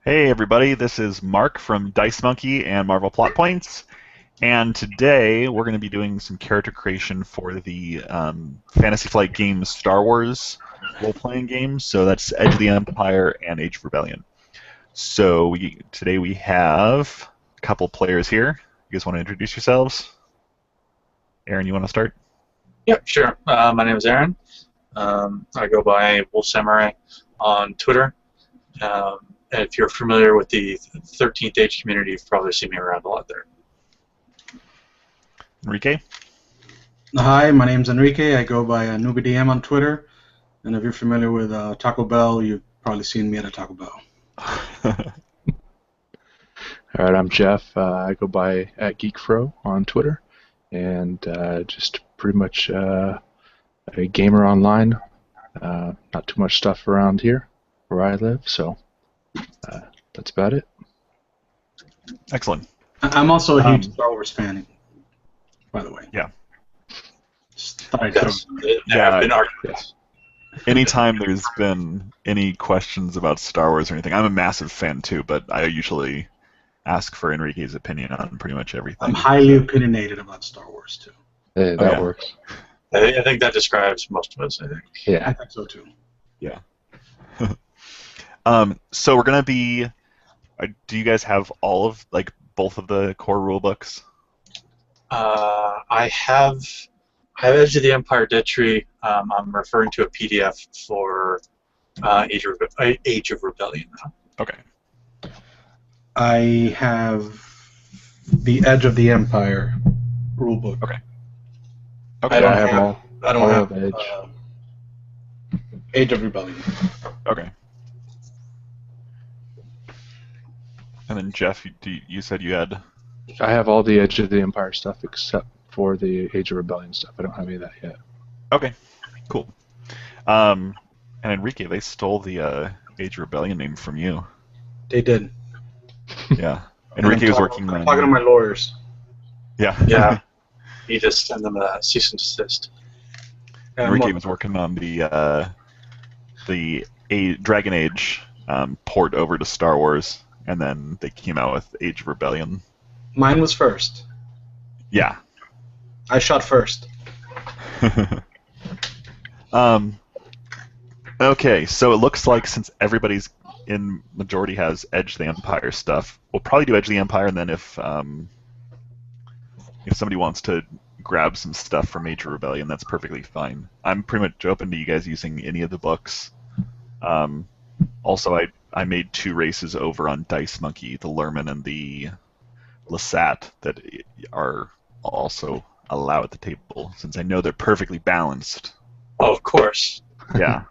Hey everybody, this is Mark from Dice Monkey and Marvel Plot Points, and today we're going to be doing some character creation for the Fantasy Flight Games Star Wars role-playing games. So that's Edge of the Empire and Age of Rebellion. So today we have a couple players here. You guys want to introduce yourselves? Aaron, you want to start? Yep, sure. My name is Aaron. I go by Wolf Samurai on Twitter. And if you're familiar with the 13th Age community, you've probably seen me around a lot there. Enrique? Hi, my name's Enrique. I go by NewbieDM on Twitter. And if you're familiar with Taco Bell, you've probably seen me at a Taco Bell. All right, I'm Jeff. I go by @GeekFro on Twitter, and just pretty much a gamer online. Not too much stuff around here where I live, so that's about it. Excellent. I'm also a huge Star Wars fan, by the way. Yeah. Just thought I'd throw- There have been arguments. Anytime there's been any questions about Star Wars or anything, I'm a massive fan too, but I usually ask for Enrique's opinion on pretty much everything. I'm highly opinionated about Star Wars, too. That yeah. works. I think that describes most of us, I think. I Yeah. think so, too. Yeah. So we're gonna be. Do you guys have both of the core rule books? I have Edge of the Empire Dead Tree. I'm referring to a PDF for Age of Rebellion now. Okay. I have the Edge of the Empire rulebook. Okay. I don't have all. I don't all have of Edge. Age of Rebellion. Okay. And then Jeff, you said you had. I have all the Edge of the Empire stuff except for the Age of Rebellion stuff. I don't have any of that yet. Okay. Cool. And Enrique, they stole the Age of Rebellion name from you. They did. Yeah. Enrique was working I'm on. talking to my lawyers. Yeah. Yeah. You just send them a cease and desist. Yeah, Enrique was working on the Dragon Age port over to Star Wars, and then they came out with Age of Rebellion. Mine was first. Yeah. I shot first. Okay, so it looks like since everybody's in majority has Edge of the Empire stuff, we'll probably do Edge of the Empire, and then if somebody wants to grab some stuff from Age of Rebellion, that's perfectly fine. I'm pretty much open to you guys using any of the books. Also, I made 2 races over on Dice Monkey, the Lerman and the Lasat, that are also allowed at the table, since I know they're perfectly balanced. Oh, of course. Yeah.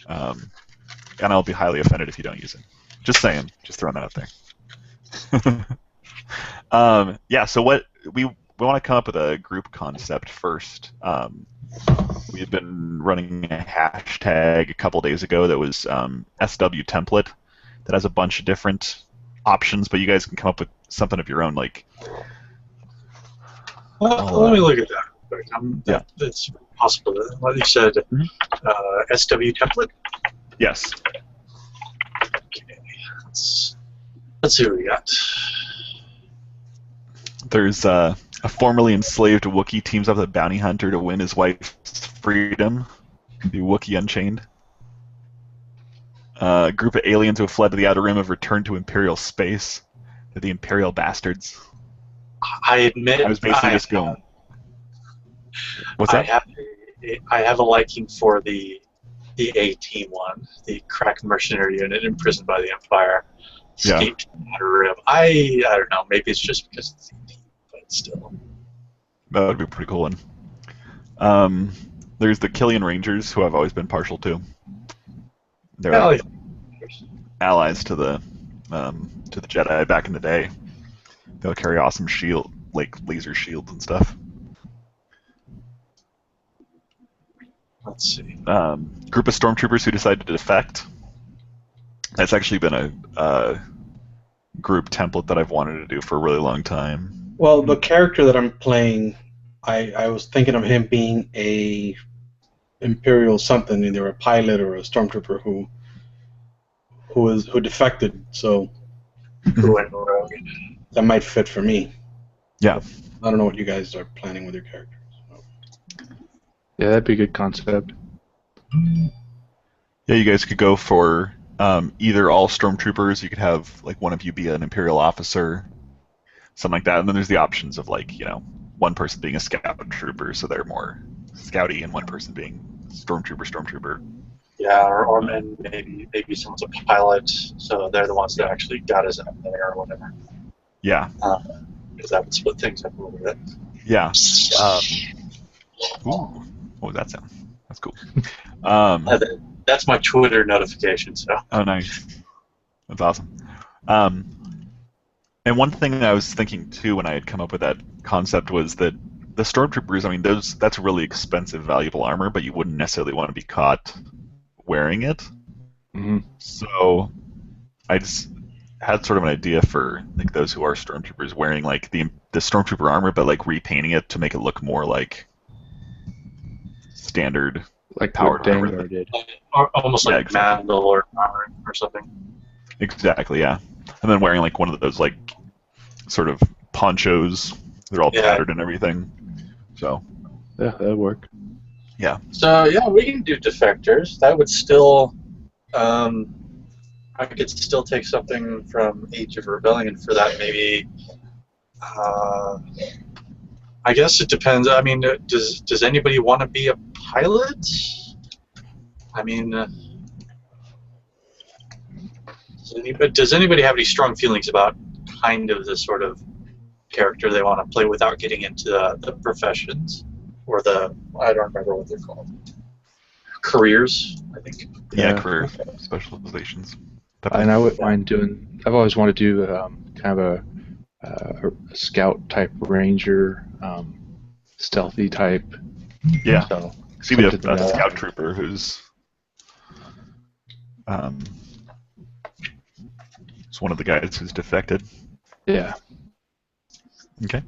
And I'll be highly offended if you don't use it. Just saying. Just throwing that out there. Yeah, so what we want to come up with a group concept first. We've been running a hashtag a couple days ago that was SW template that has a bunch of different options, but you guys can come up with something of your own, like. Let me look at that. Yeah. It's possible. Like you said, SW template? Yes. Okay. Let's see what we got. There's a formerly enslaved Wookiee teams up with a bounty hunter to win his wife's freedom. The Wookiee Unchained. A group of aliens who have fled to the Outer Rim have returned to Imperial space. They're the Imperial bastards. I admit I was basically just going. What's that? I have a liking for the A-Team one, the crack mercenary unit imprisoned by the Empire. Yeah. Escaped from the Outer Rim. I don't know. Maybe it's just because it's A-Team, but still. That would be a pretty cool one. There's the Killian Rangers, who I've always been partial to. They're Well, allies to the Jedi back in the day. They'll carry awesome shield, like laser shields and stuff. let's see. Group of stormtroopers who decided to defect. That's actually been a group template that I've wanted to do for a really long time. Well, the character that I'm playing, I was thinking of him being a Imperial something, either a pilot or a stormtrooper who defected, so Who went rogue? that might fit for me. Yeah. I don't know what you guys are planning with your characters. Yeah, that'd be a good concept. Yeah, you guys could go for either all stormtroopers. You could have like one of you be an Imperial officer, something like that. And then there's the options of like, one person being a scout trooper, so they're more scouty, and one person being stormtrooper. Yeah, or and maybe someone's a pilot, so they're the ones that actually got us up there or whatever. Yeah. Because that would split things up a little bit. Yeah. Ooh, what was that sound? That's cool. That's my Twitter notification. So. Oh, nice. That's awesome. And one thing that I was thinking too when I had come up with that concept was that the stormtroopers, I mean, that's really expensive, valuable armor, but you wouldn't necessarily want to be caught wearing it. Mm-hmm. So I just had sort of an idea for like those who are stormtroopers wearing like the stormtrooper armor, but like repainting it to make it look more like standard, Like powered what armor. Vanguard did. Almost Yeah, like exactly. Mandal or something. Exactly, yeah. And then wearing like one of those like sort of ponchos. They're all Yeah. tattered and everything. So Yeah, that'd work. So yeah, we can do defectors. That would still, I could still take something from Age of Rebellion for that. Maybe. I guess it depends. I mean, does anybody want to be a pilot? I mean, does anybody have any strong feelings about kind of the sort of character they want to play without getting into the professions or I don't remember what they're called. Careers, I think. yeah, Yeah. career specializations. And I wouldn't mind doing. I've always wanted to do kind of a scout type ranger, stealthy type. Yeah. So So you have something a to that. scout trooper who's it's one of the guys who's defected. Yeah. Okay.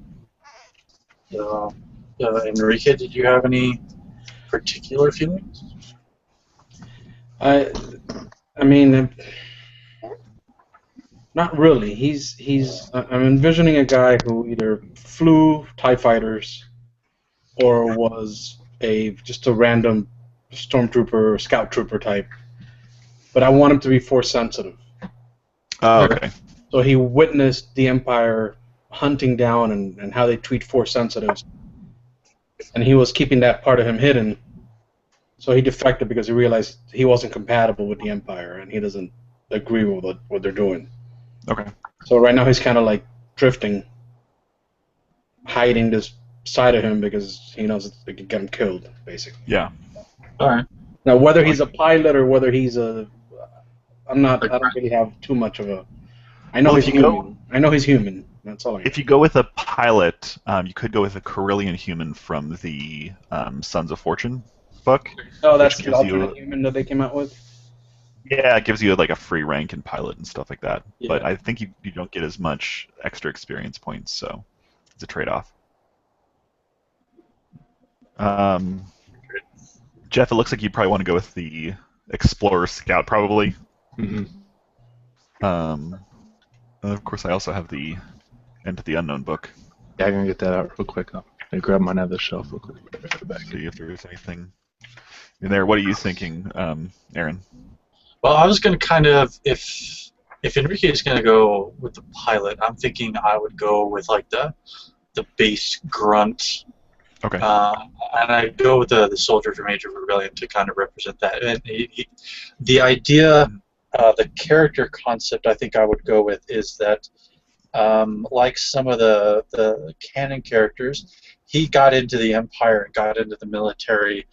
Enrique, did you have any particular feelings? I mean, not really. I'm envisioning a guy who either flew TIE fighters or was just a random stormtrooper or scout trooper type. But I want him to be force sensitive. Oh, okay. So he witnessed the Empire hunting down and how they treat force sensitives. And he was keeping that part of him hidden. So he defected because he realized he wasn't compatible with the Empire and he doesn't agree with what they're doing. Okay. So right now he's kind of like drifting, hiding this side of him because he knows it could get him killed, basically. Yeah. All right. Now, whether he's a pilot or whether he's I don't really have too much of a. I know Well, he's if you go- human. I know he's human. That's all I know. If you go with a pilot, you could go with a Corellian human from the Sons of Fortune book. Oh, that's which the gives you- alternate human that they came out with? Yeah, it gives you like a free rank in pilot and stuff like that. Yeah. But I think you don't get as much extra experience points, so it's a trade-off. Jeff, it looks like you probably want to go with the Explorer Scout, probably. Mm-hmm. Of course, I also have the Enter the Unknown book. Yeah, I'm gonna get that out real quick. I'm gonna grab mine out of the shelf real quick. Right back. See if there's anything in there. What are you thinking, Aaron? Well, I was going to kind of, if Enrique is going to go with the pilot, I'm thinking I would go with like the base grunt. Okay. And I go with the soldier from Age of Rebellion to kind of represent that. And the idea, the character concept I think I would go with is that, like some of the canon characters, he got into the Empire and got into the military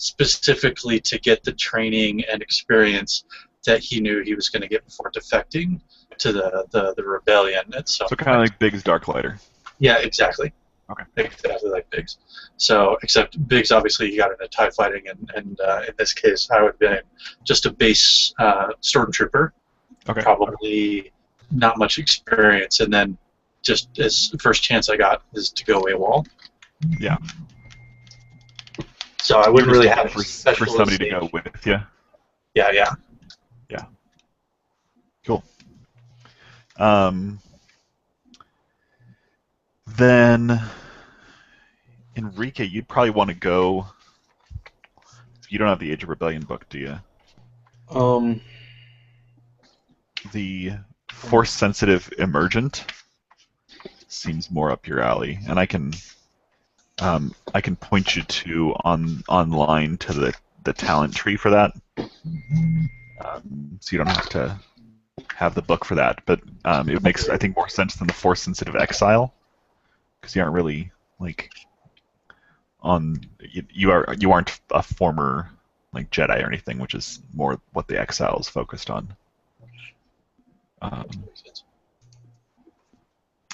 specifically to get the training and experience that he knew he was going to get before defecting to the rebellion. And so kind of like Biggs Darklighter. yeah, exactly. Okay. Exactly like Biggs. So, except Biggs, obviously, he got into TIE fighting, and in this case, I would have been just a base stormtrooper. Okay. Probably not much experience, and then just as first chance I got is to go AWOL. Yeah. So I wouldn't really have for special somebody to stage. go with you. Yeah, yeah. Yeah. Cool. Then, Enrique, you'd probably want to go. You don't have the Age of Rebellion book, do you? The Force-sensitive Emergent seems more up your alley, and I can point you to online to the talent tree for that, so you don't have to have the book for that. But it makes, I think, more sense than the Force-sensitive Exile, because you aren't really like you aren't a former like Jedi or anything, which is more what the Exile is focused on. And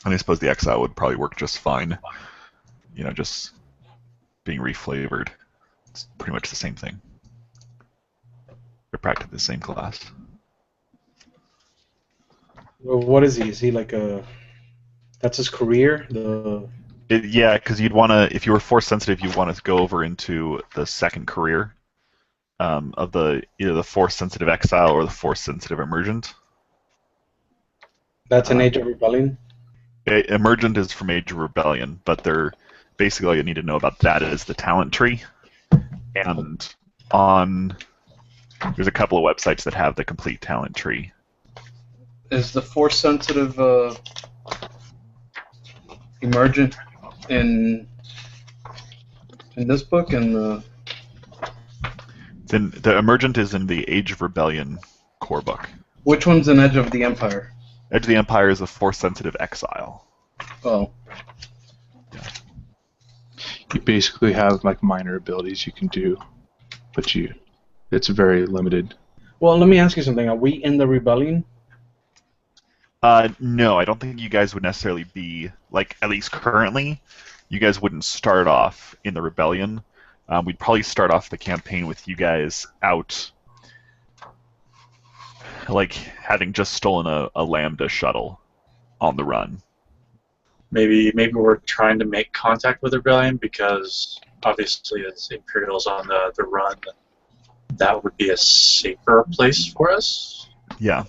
I suppose the Exile would probably work just fine. Just being reflavored. It's pretty much the same thing. They're practically the same class. Well, what is he? Is he like that's his career? Yeah, because you'd want to, if you were Force sensitive, you'd want to go over into the second career of either the Force sensitive Exile or the Force sensitive Emergent. That's an Age of Rebellion? Emergent is from Age of Rebellion, but they're basically all you need to know about that is the talent tree. And there's a couple of websites that have the complete talent tree. Is the Force sensitive Emergent in this book the Emergent is in the Age of Rebellion core book. Which one's in Edge of the Empire? Edge of the Empire is a Force-sensitive Exile. Oh. Yeah. You basically have like minor abilities you can do, but it's very limited. Well, let me ask you something. Are we in the Rebellion? No, I don't think you guys would necessarily be, like, at least currently, you guys wouldn't start off in the Rebellion. We'd probably start off the campaign with you guys out, like, having just stolen a Lambda shuttle on the run. Maybe we're trying to make contact with the Rebellion because obviously as Imperial's on the run, that would be a safer place for us. Yeah.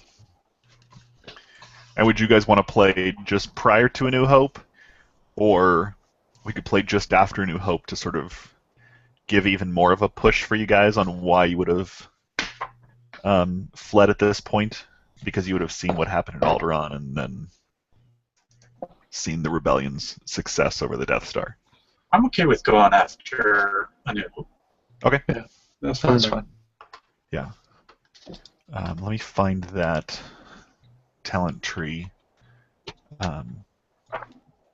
And would you guys want to play just prior to A New Hope? Or we could play just after A New Hope to sort of give even more of a push for you guys on why you would have fled at this point? Because you would have seen what happened at Alderaan and then seen the Rebellion's success over the Death Star. I'm okay with going after A New Hope. Okay. Yeah, that's fine. Yeah. Let me find that talent tree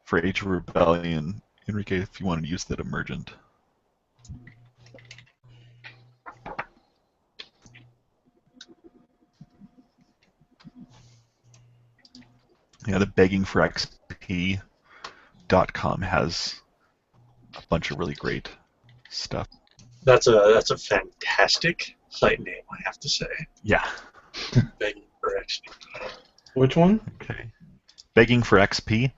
for Age of Rebellion. Enrique, if you wanted to use that Emergent. Yeah, the beggingforxp.com has a bunch of really great stuff. That's a fantastic site name, I have to say. Yeah. Begging for XP. Which one? Okay. Begging for XP.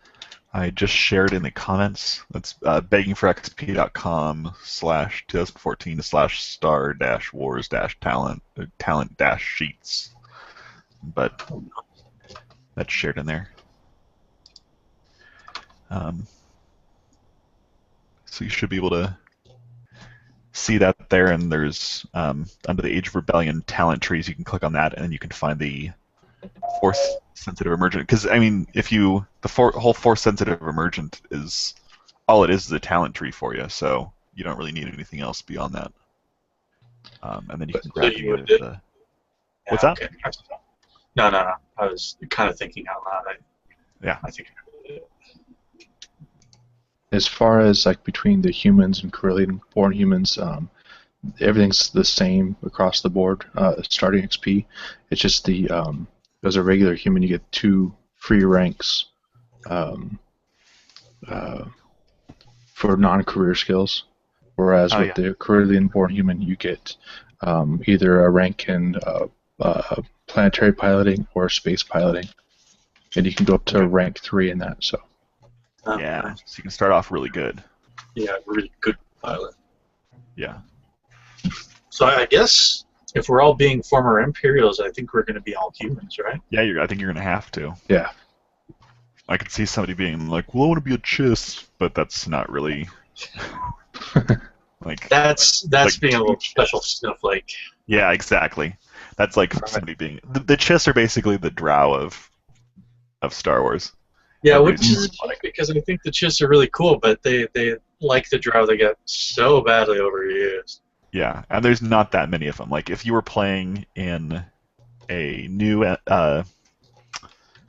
I just shared in the comments. That's beggingforxp.com/2014/star-wars-talent-sheets. But that's shared in there. So you should be able to see that there, and there's under the Age of Rebellion talent trees, you can click on that, and then you can find the Force-sensitive Emergent. Because I mean, if the whole Force-sensitive Emergent is all it is a talent tree for you, so you don't really need anything else beyond that. And then you can grab the. What's that? Okay. No. I was kind of thinking out loud. I think. As far as like between the humans and Corellian-born humans, everything's the same across the board. Starting XP, it's just as a regular human, you get 2 free ranks for non-career skills, whereas with the Corellian-born human, you get either a rank in planetary piloting or space piloting, and you can go up to rank 3 in that. So. Yeah, so you can start off really good. Yeah, really good pilot. Yeah. So I guess if we're all being former Imperials, I think we're going to be all humans, right? Yeah, I think you're going to have to. Yeah. I could see somebody being like, well, I want to be a Chiss, but that's not really... like That's like, being a little special snowflake. Yeah, exactly. That's like somebody being... The Chiss are basically the Drow of Star Wars. Yeah, Or which is like, because I think the Chiss are really cool, but they like the Drow, they get so badly overused. yeah, and there's not that many of them. Like, if you were playing in a New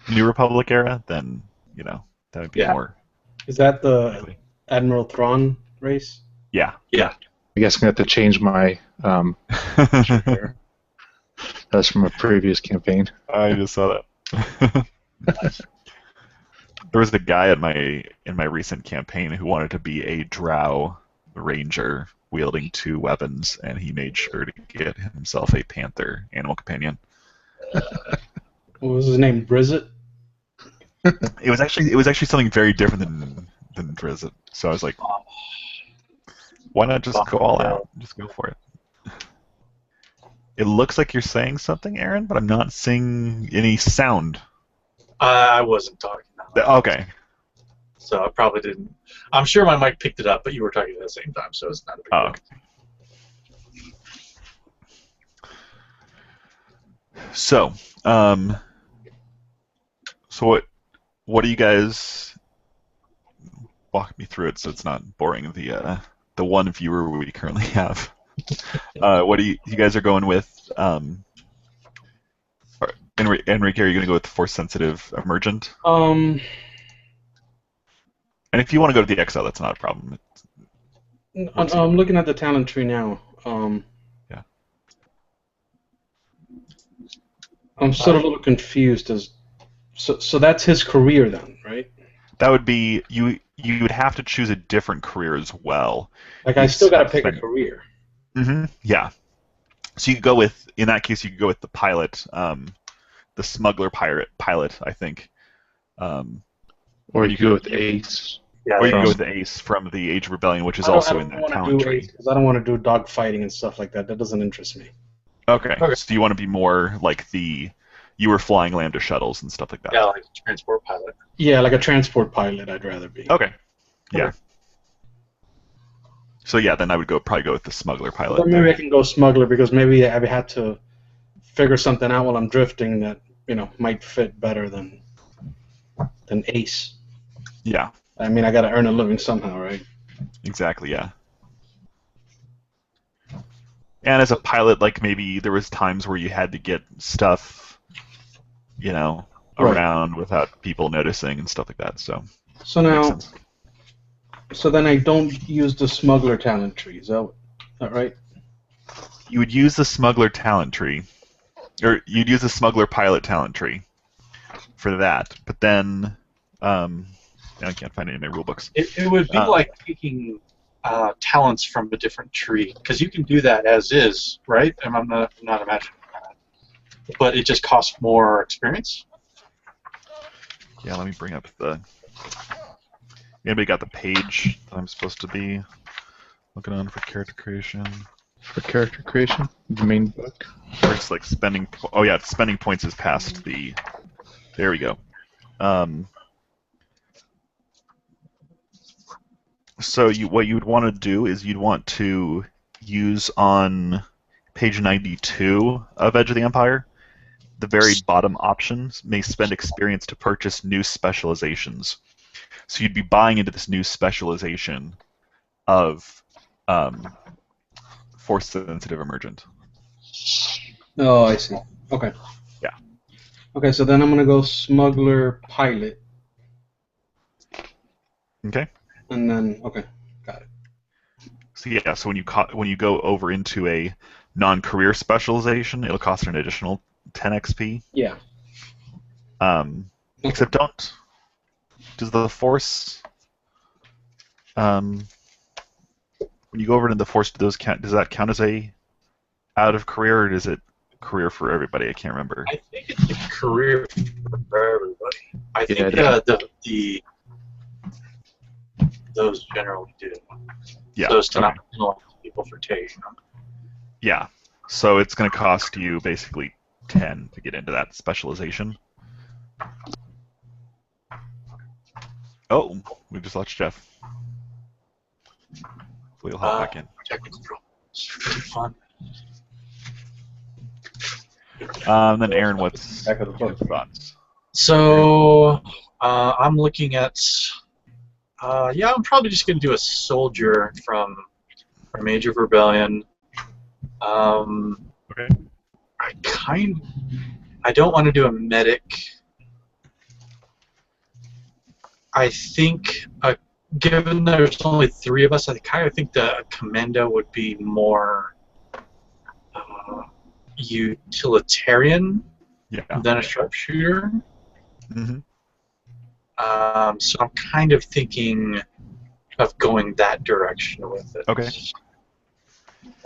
Republic era, then, that would be more... Is that the Admiral Thrawn race? Yeah. Yeah. I guess I'm going to have to change my... That's from a previous campaign. I just saw that. There was a guy in my recent campaign who wanted to be a Drow ranger wielding 2 weapons, and he made sure to get himself a panther animal companion. What was his name? Brizet? It was actually something very different than Drizzt. So I was like, why not just go all out? Just go for it. It looks like you're saying something, Aaron, but I'm not seeing any sound. I wasn't talking. Okay. So I probably didn't. I'm sure my mic picked it up, but you were talking at the same time, so it's not a big deal. Okay. So, what do you guys walk me through it so it's not boring? The one viewer we currently have. What do you guys are going with? Enrique, are you going to go with the Force sensitive emergent? And if you want to go to the Exile, that's not a problem. I'm looking at the talent tree now. Yeah. I'm sort of a little confused. So that's his career then, right? That would be you would have to choose a different career as well. Like I still got to pick a career. Mm-hmm. Yeah. So you could go with, in that case, you could go with the pilot, the smuggler pilot, I think. Or you could go with Ace. Yeah, or you could go with the Ace from the Age of Rebellion, which is also in that talent tree. Because I don't want to do dog fighting and stuff like that. That doesn't interest me. Okay. So you want to be more like you were flying Lambda shuttles and stuff like that. Yeah, like a transport pilot. Yeah, like a transport pilot, I'd rather be. Okay. Yeah. So yeah, then I would probably go with the smuggler pilot. Or maybe I can go smuggler because maybe I had to figure something out while I'm drifting that might fit better than Ace. Yeah. I mean, I got to earn a living somehow, right? Exactly. Yeah. And as a pilot, like maybe there was times where you had to get stuff, around without people noticing and stuff like that. So now, so then I don't use the smuggler talent tree. Is that right? You would use the smuggler talent tree, or you'd use the smuggler pilot talent tree for that. But then, I can't find any in my rule books. It would be like taking talents from a different tree, because you can do that as is, right? And I'm not imagining that. But it just costs more experience. Yeah, let me bring up the... Anybody got the page that I'm supposed to be looking on for character creation? For character creation? The main book? Or it's like spending... Oh yeah, spending points is past the... There we go. So what you'd want to do is you'd want to use on page 92 of Edge of the Empire, the very bottom options may spend experience to purchase new specializations. So you'd be buying into this new specialization of Force-sensitive emergent. Oh, I see. Okay. Yeah. Okay, so then I'm going to go smuggler pilot. Okay. And then, okay, got it. So yeah, so when you go over into a non-career specialization, it'll cost an additional 10 XP. Yeah. Except does the Force, when you go over into the Force, does that count as a out of career, or is it career for everybody? I can't remember. I think it's a career for everybody. I think those generally do. Yeah. So as to not penalize people for taking them. Yeah. So it's going to cost you basically 10 to get into that specialization. Oh, we just lost Jeff. Hopefully he'll hop back in. Technical problems. Fun. Then Aaron, what's Back of the your book. thoughts? So I'm looking at. Yeah, I'm probably just gonna do a soldier from Age of Rebellion. Okay. I don't want to do a medic. I think, given there's only 3 of us, I kind of think the commando would be more utilitarian Yeah. than a sharpshooter. Mm-hmm. So I'm kind of thinking of going that direction with it. Okay.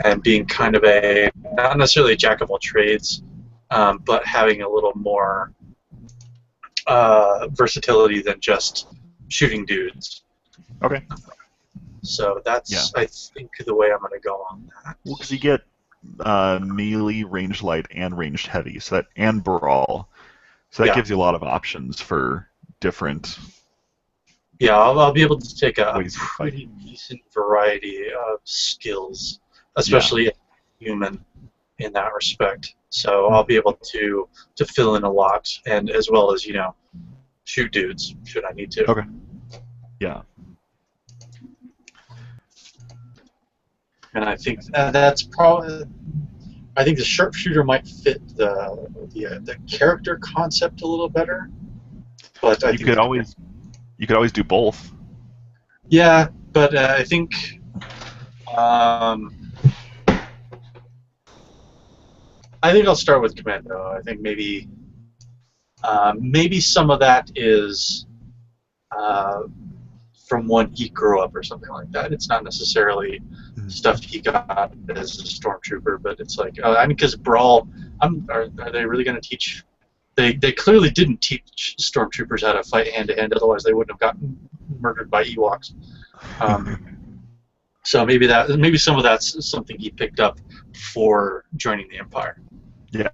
And being kind of not necessarily a jack of all trades, but having a little more versatility than just shooting dudes. Okay. So that's, I think, the way I'm going to go on that. Well, because you get melee, ranged light, and ranged heavy, so and brawl. So that Yeah. gives you a lot of options for different. Yeah, I'll be able to take a Ways to fight. pretty decent variety of skills, especially human in that respect. So I'll be able to fill in a lot, and as well as shoot dudes should I need to. Okay. Yeah. And I think that's probably. I think the sharpshooter might fit the character concept a little better. But I You think could always do both. Yeah, but I think. I think I'll start with Commando. I think maybe some of that is from when he grew up or something like that. It's not necessarily stuff he got as a stormtrooper, but it's like I mean, because Brawl, are they really going to teach? They clearly didn't teach stormtroopers how to fight hand to hand. Otherwise, they wouldn't have gotten murdered by Ewoks. So maybe some of that's something he picked up for joining the Empire. Yeah.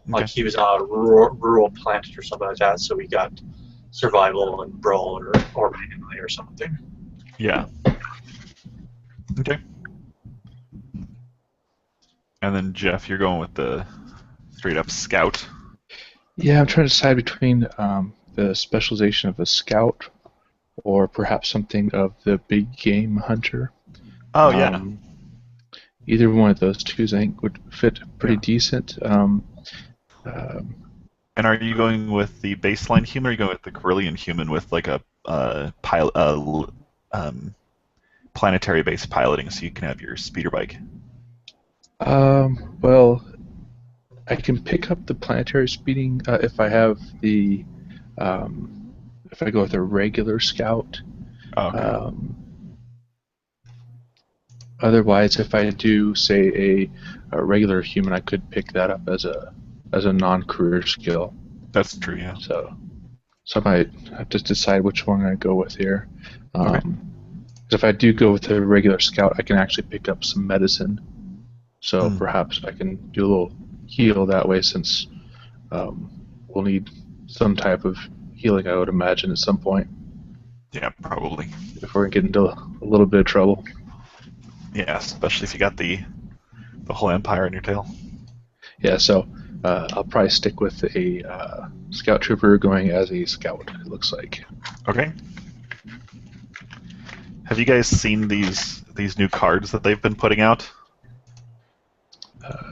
Like he was on a rural planet or something like that, so he got survival and brawl or melee or something. Yeah. Okay. And then Jeff, you're going with the straight up scout. Yeah, I'm trying to decide between the specialization of a scout or perhaps something of the big game hunter. Oh yeah. Either one of those two, I think, would fit pretty decent. And are you going with the baseline human, or are you going with the Corellian human with like a planetary-based piloting, so you can have your speeder bike? Well, I can pick up the planetary speeding if I have the if I go with a regular scout. Okay. Otherwise, if I do say a regular human, I could pick that up as a non-career skill. That's true. Yeah. So I might have to decide which one I go with here. Okay. 'Cause if I do go with a regular scout, I can actually pick up some medicine. So perhaps I can do a little heal that way, since we'll need some type of healing, I would imagine, at some point. Yeah, probably. If we're getting into a little bit of trouble. Yeah, especially if you got the whole Empire in your tail. Yeah, so I'll probably stick with a scout trooper going as a scout, it looks like. Okay. Have you guys seen these new cards that they've been putting out?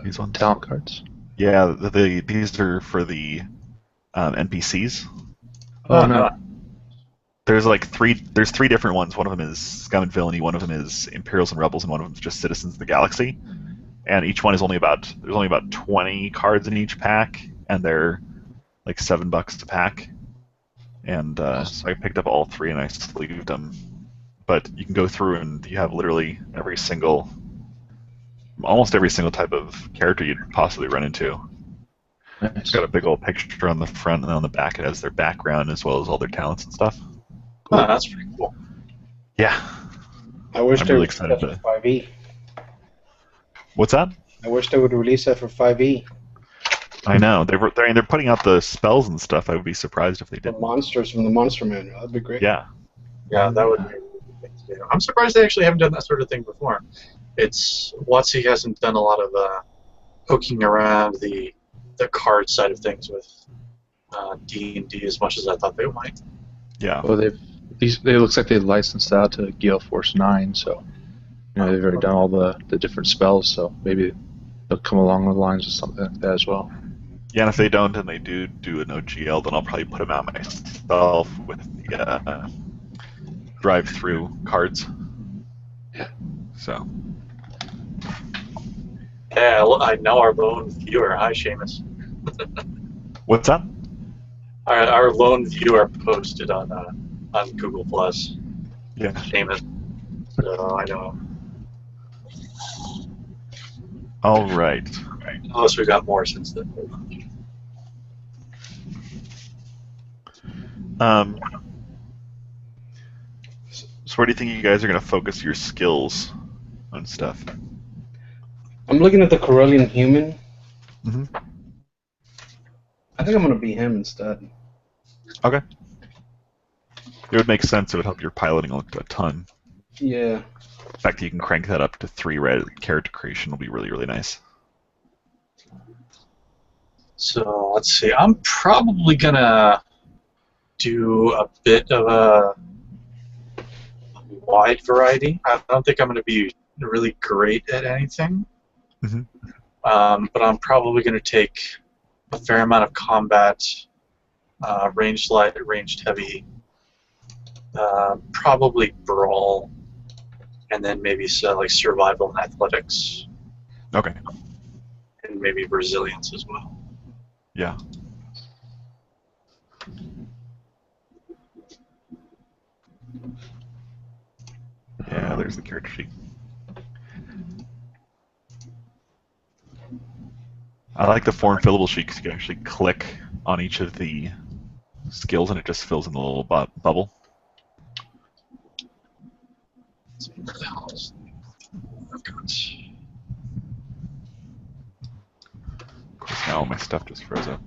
These ones? Talent cards? Yeah, these are for the NPCs. Oh, no. There's three different ones. One of them is Scum and Villainy, one of them is Imperials and Rebels, and one of them is just Citizens of the Galaxy. And each one is there's only about 20 cards in each pack, and they're like $7 a pack. And so I picked up all 3 and I sleeved them. But you can go through and you have literally almost every single type of character you'd possibly run into. Nice. It's got a big old picture on the front, and on the back it has their background as well as all their talents and stuff. Oh, that's pretty cool. Yeah. I wish I'm there really was excited stuff with 5e. What's that? I wish they would release that for 5e. I know they're putting out the spells and stuff. I would be surprised if they The did. monsters from the Monster Manual. That'd be great. Yeah. Yeah, that would be a thing to do. I'm surprised they actually haven't done that sort of thing before. WotC hasn't done a lot of poking around the card side of things with D&D as much as I thought they might. Yeah. Well, it looks like they licensed out to Gale Force 9, so they've already done all the different spells, so maybe they'll come along the lines of something like that as well. Yeah, and if they don't and they do an OGL, then I'll probably put them out myself with the drive-through cards. Yeah. So. Yeah, I know our lone viewer. Hi, Seamus. What's that? Our lone viewer posted on Google Plus. Yeah. Seamus. So I know. All right. Unless we got more since then. So where do you think you guys are going to focus your skills on stuff? I'm looking at the Corellian human. Mm-hmm. I think I'm going to be him instead. Okay. It would make sense. It would help your piloting a ton. Yeah. The fact that you can crank that up to 3 red character creation will be really, really nice. So let's see. I'm probably gonna do a bit of a wide variety. I don't think I'm gonna be really great at anything. Mhm. But I'm probably gonna take a fair amount of combat, ranged light, ranged heavy, probably brawl, and then maybe like survival and athletics, Okay. and maybe resilience as well. Yeah. Yeah, there's the character sheet. I like the form fillable sheet because you can actually click on each of the skills and it just fills in the little bubble. What the hell is I've got? Of course, now all my stuff just froze up.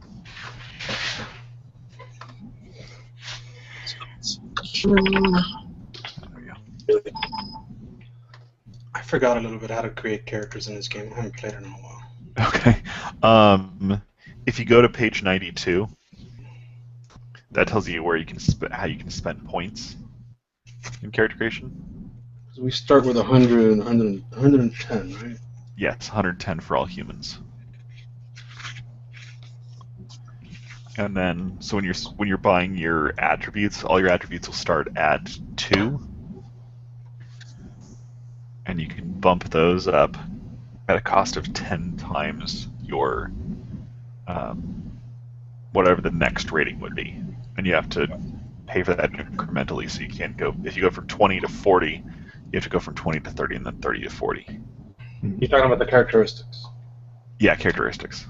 There we go. I forgot a little bit how to create characters in this game. I haven't played it in a while. Okay. If you go to page 92, that tells you where you can how you can spend points in character creation. So we start with 100, 110, right? Yes, 110 for all humans. And then, so when you're buying your attributes, all your attributes will start at 2, and you can bump those up at a cost of 10 times your whatever the next rating would be, and you have to pay for that incrementally. So you can't go if you go from 20 to 40, you have to go from 20 to 30, and then 30 to 40. You're talking about the characteristics. Yeah, characteristics.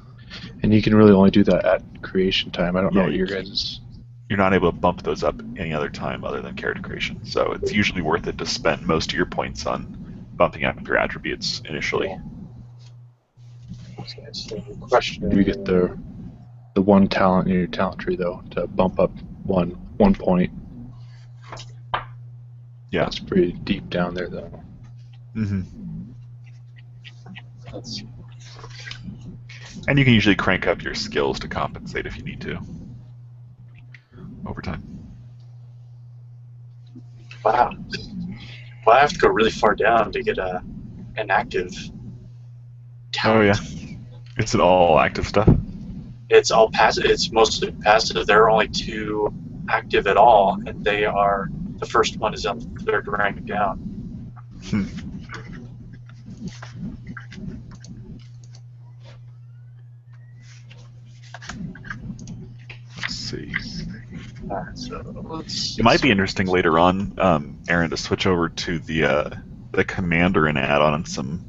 And you can really only do that at creation time. I don't know Yeah, what your you guys' You're not able to bump those up any other time other than character creation. So it's usually worth it to spend most of your points on bumping up your attributes initially. Okay, so question. you get the one talent in your talent tree though to bump up one point. Yeah. That's pretty deep down there though. Mm-hmm. Let's see. And you can usually crank up your skills to compensate if you need to over time. Wow. Well, I have to go really far down to get an active talent. Oh yeah, it's all active stuff. It's all passive. It's mostly passive. There are only 2 active at all, and they are the first one is on the 3rd rank down. Hmm. Let's see. So let's. It might be interesting later on, Aaron, to switch over to the commander and add on some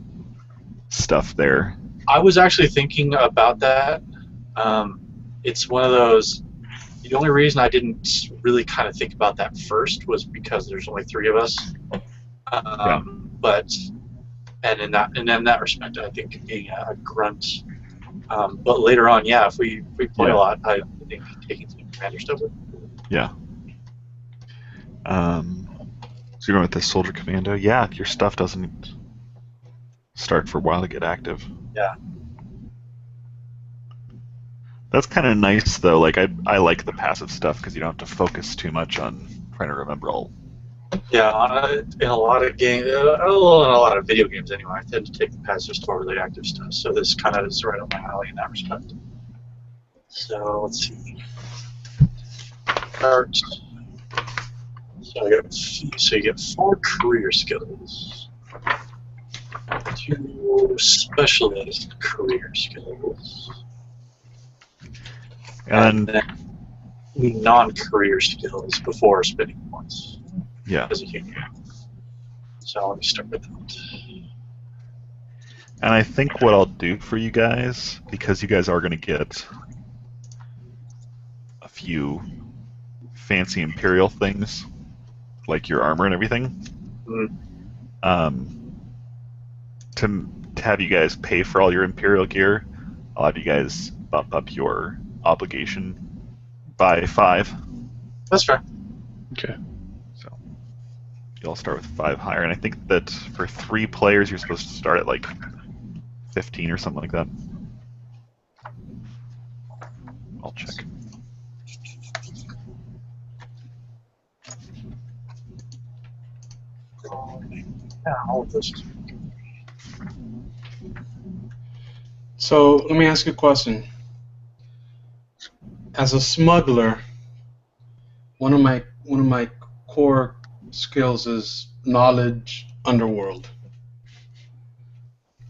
stuff there. I was actually thinking about that. It's one of those. The only reason I didn't really kind of think about that first was because there's only 3 of us. Yeah. But and in that respect, I think being a grunt. But later on, yeah, if we play a lot, I think taking some commander stuff would. Yeah. So you're going with the Soldier Commando? Yeah, your stuff doesn't start for a while to get active. Yeah. That's kind of nice, though. Like I like the passive stuff because you don't have to focus too much on trying to remember all. Yeah, in a lot of games, in a lot of video games anyway, I tend to take the passive stuff over the active stuff. So this kind of is right up my alley in that respect. So let's see. Art. So you get 4 career skills, 2 specialized career skills, and then non-career skills before spending points. Yeah. As a human. So let me start with that. And I think what I'll do for you guys, because you guys are going to get a few fancy Imperial things, like your armor and everything, to have you guys pay for all your Imperial gear, I'll have you guys bump up your obligation by 5. That's fair. Okay. So you'll start with 5 higher, and I think that for 3 players, you're supposed to start at like 15 or something like that. I'll check. Yeah, all of this. So let me ask you a question. As a smuggler, one of my core skills is knowledge underworld.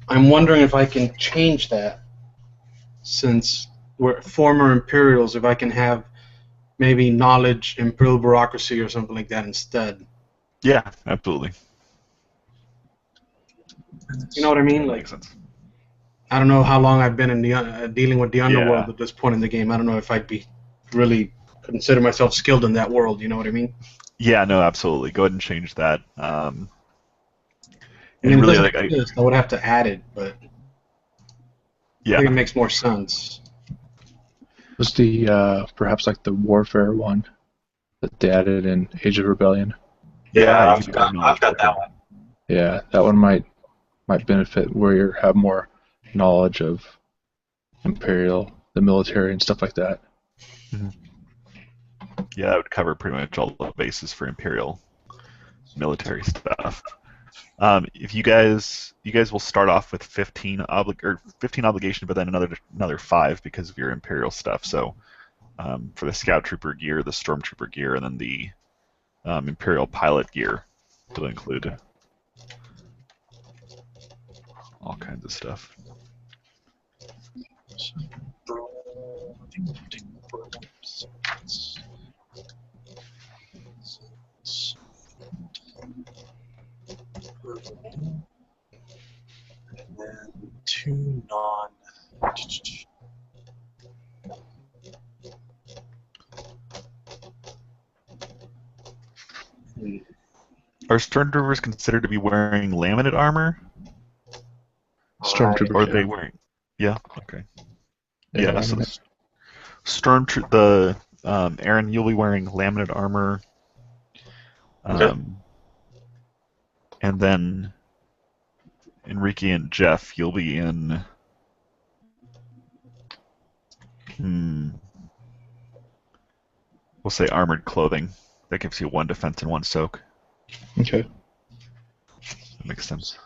I'm wondering if I can change that, since we're former Imperials, if I can have maybe knowledge Imperial bureaucracy or something like that instead. Yeah, absolutely. You know what I mean? That Like, makes sense. I don't know how long I've been in the dealing with the underworld Yeah. at this point in the game. I don't know if I'd be really consider myself skilled in that world. You know what I mean? Yeah, no, absolutely. Go ahead and change that. I And mean, really, it like, doesn't exist. I would have to add it, but I yeah, think it makes more sense. Was the perhaps like the warfare one that they added in Age of Rebellion? Yeah, I've got that one. Yeah, that one might benefit where you have more knowledge of Imperial, the military, and stuff like that. yeah, that would cover pretty much all the bases for Imperial military stuff. If you guys will start off with 15 obligation, but then another 5 because of your Imperial stuff. So for the Scout Trooper gear, the Stormtrooper gear, and then the Imperial pilot gear to include all kinds of stuff. And then 2 non. Are Stormtroopers considered to be wearing laminate armor? Stormtrooper. Or are they wearing? Yeah. Okay. Yeah. So laminate. Aaron, you'll be wearing laminate armor. Okay. And then Enrique and Jeff, you'll be in. We'll say armored clothing. That gives you 1 defense and 1 soak. Okay. That makes sense.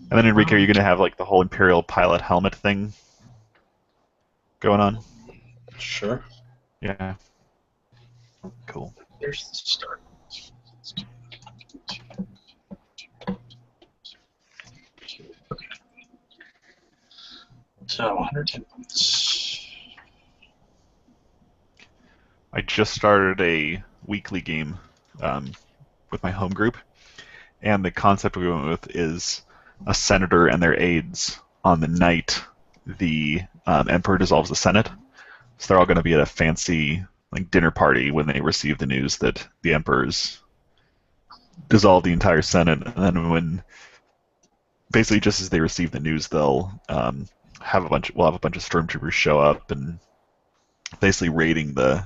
And then Enrique, are you going to have like the whole Imperial pilot helmet thing going on? Sure. Yeah. Cool. There's the start. Okay. So 110 points. I just started a weekly game with my home group, and the concept we went with is a senator and their aides on the night the emperor dissolves the Senate. So they're all going to be at a fancy like dinner party when they receive the news that the emperor's dissolved the entire Senate, and then when basically just as they receive the news, they'll we'll have a bunch of stormtroopers show up and basically raiding I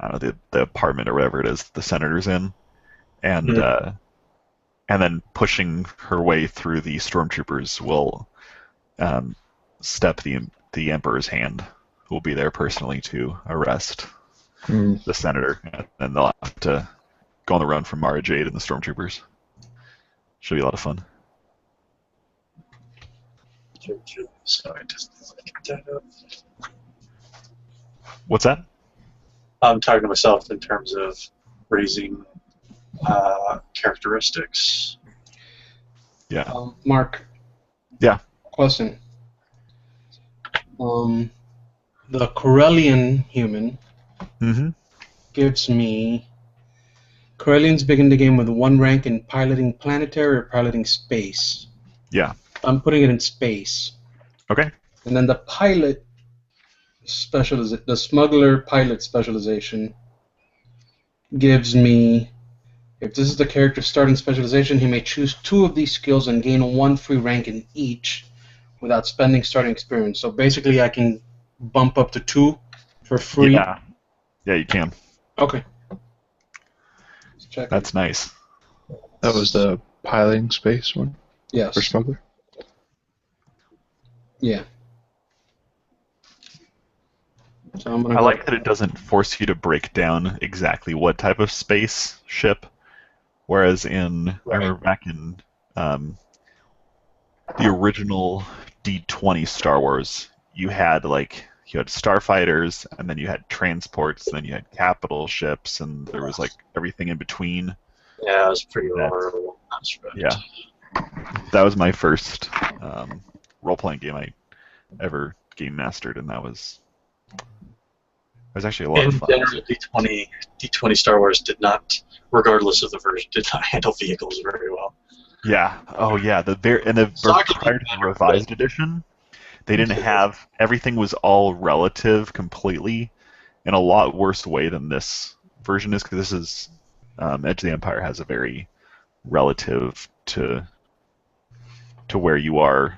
don't know, the apartment or whatever it is the senator's in, and and then pushing her way through the stormtroopers will step the Emperor's hand, who will be there personally to arrest the senator, and they'll have to go on the run from Mara Jade and the stormtroopers. Should be a lot of fun. Sorry, just get that up. What's that? I'm talking to myself in terms of raising characteristics. Yeah. Mark. Yeah. Question. The Corellian human gives me. Corellians begin the game with 1 rank in piloting planetary or piloting space. Yeah. I'm putting it in space. Okay. And then the pilot the smuggler pilot specialization gives me, if this is the character's starting specialization, he may choose 2 of these skills and gain 1 free rank in each without spending starting experience. So basically I can bump up to 2 for free. Yeah. Yeah, you can. Okay. Let's check That's nice. That was the piloting space one? Yes. For smuggler? Yeah. So I'm gonna I like that it doesn't force you to break down exactly what type of space ship, whereas I remember back in the original D20 Star Wars, you had starfighters, and then you had transports, and then you had capital ships, and there was everything in between. Yeah, it was pretty horrible. That's right. Yeah, that was my first role-playing game I ever game mastered, and that was actually a lot of fun. Generally, D20 Star Wars did not, regardless of the version, did not handle vehicles very well. Yeah. Oh, yeah. Prior to the revised edition, they didn't have, everything was all relative completely, in a lot worse way than this version is, because this is Edge of the Empire has a very relative to where you are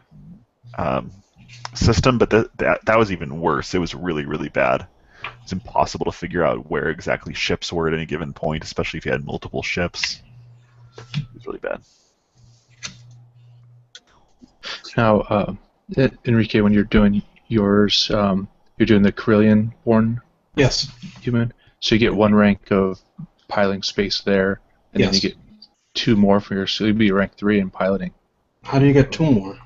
system, but that was even worse. It was really, really bad. It's impossible to figure out where exactly ships were at any given point, especially if you had multiple ships. It was really bad. Now, Enrique, when you're doing yours, you're doing the Corellian-born Yes. human, so you get 1 rank of piloting space there, and then you get 2 more for your, so you'd be rank 3 in piloting. How do you get 2 more?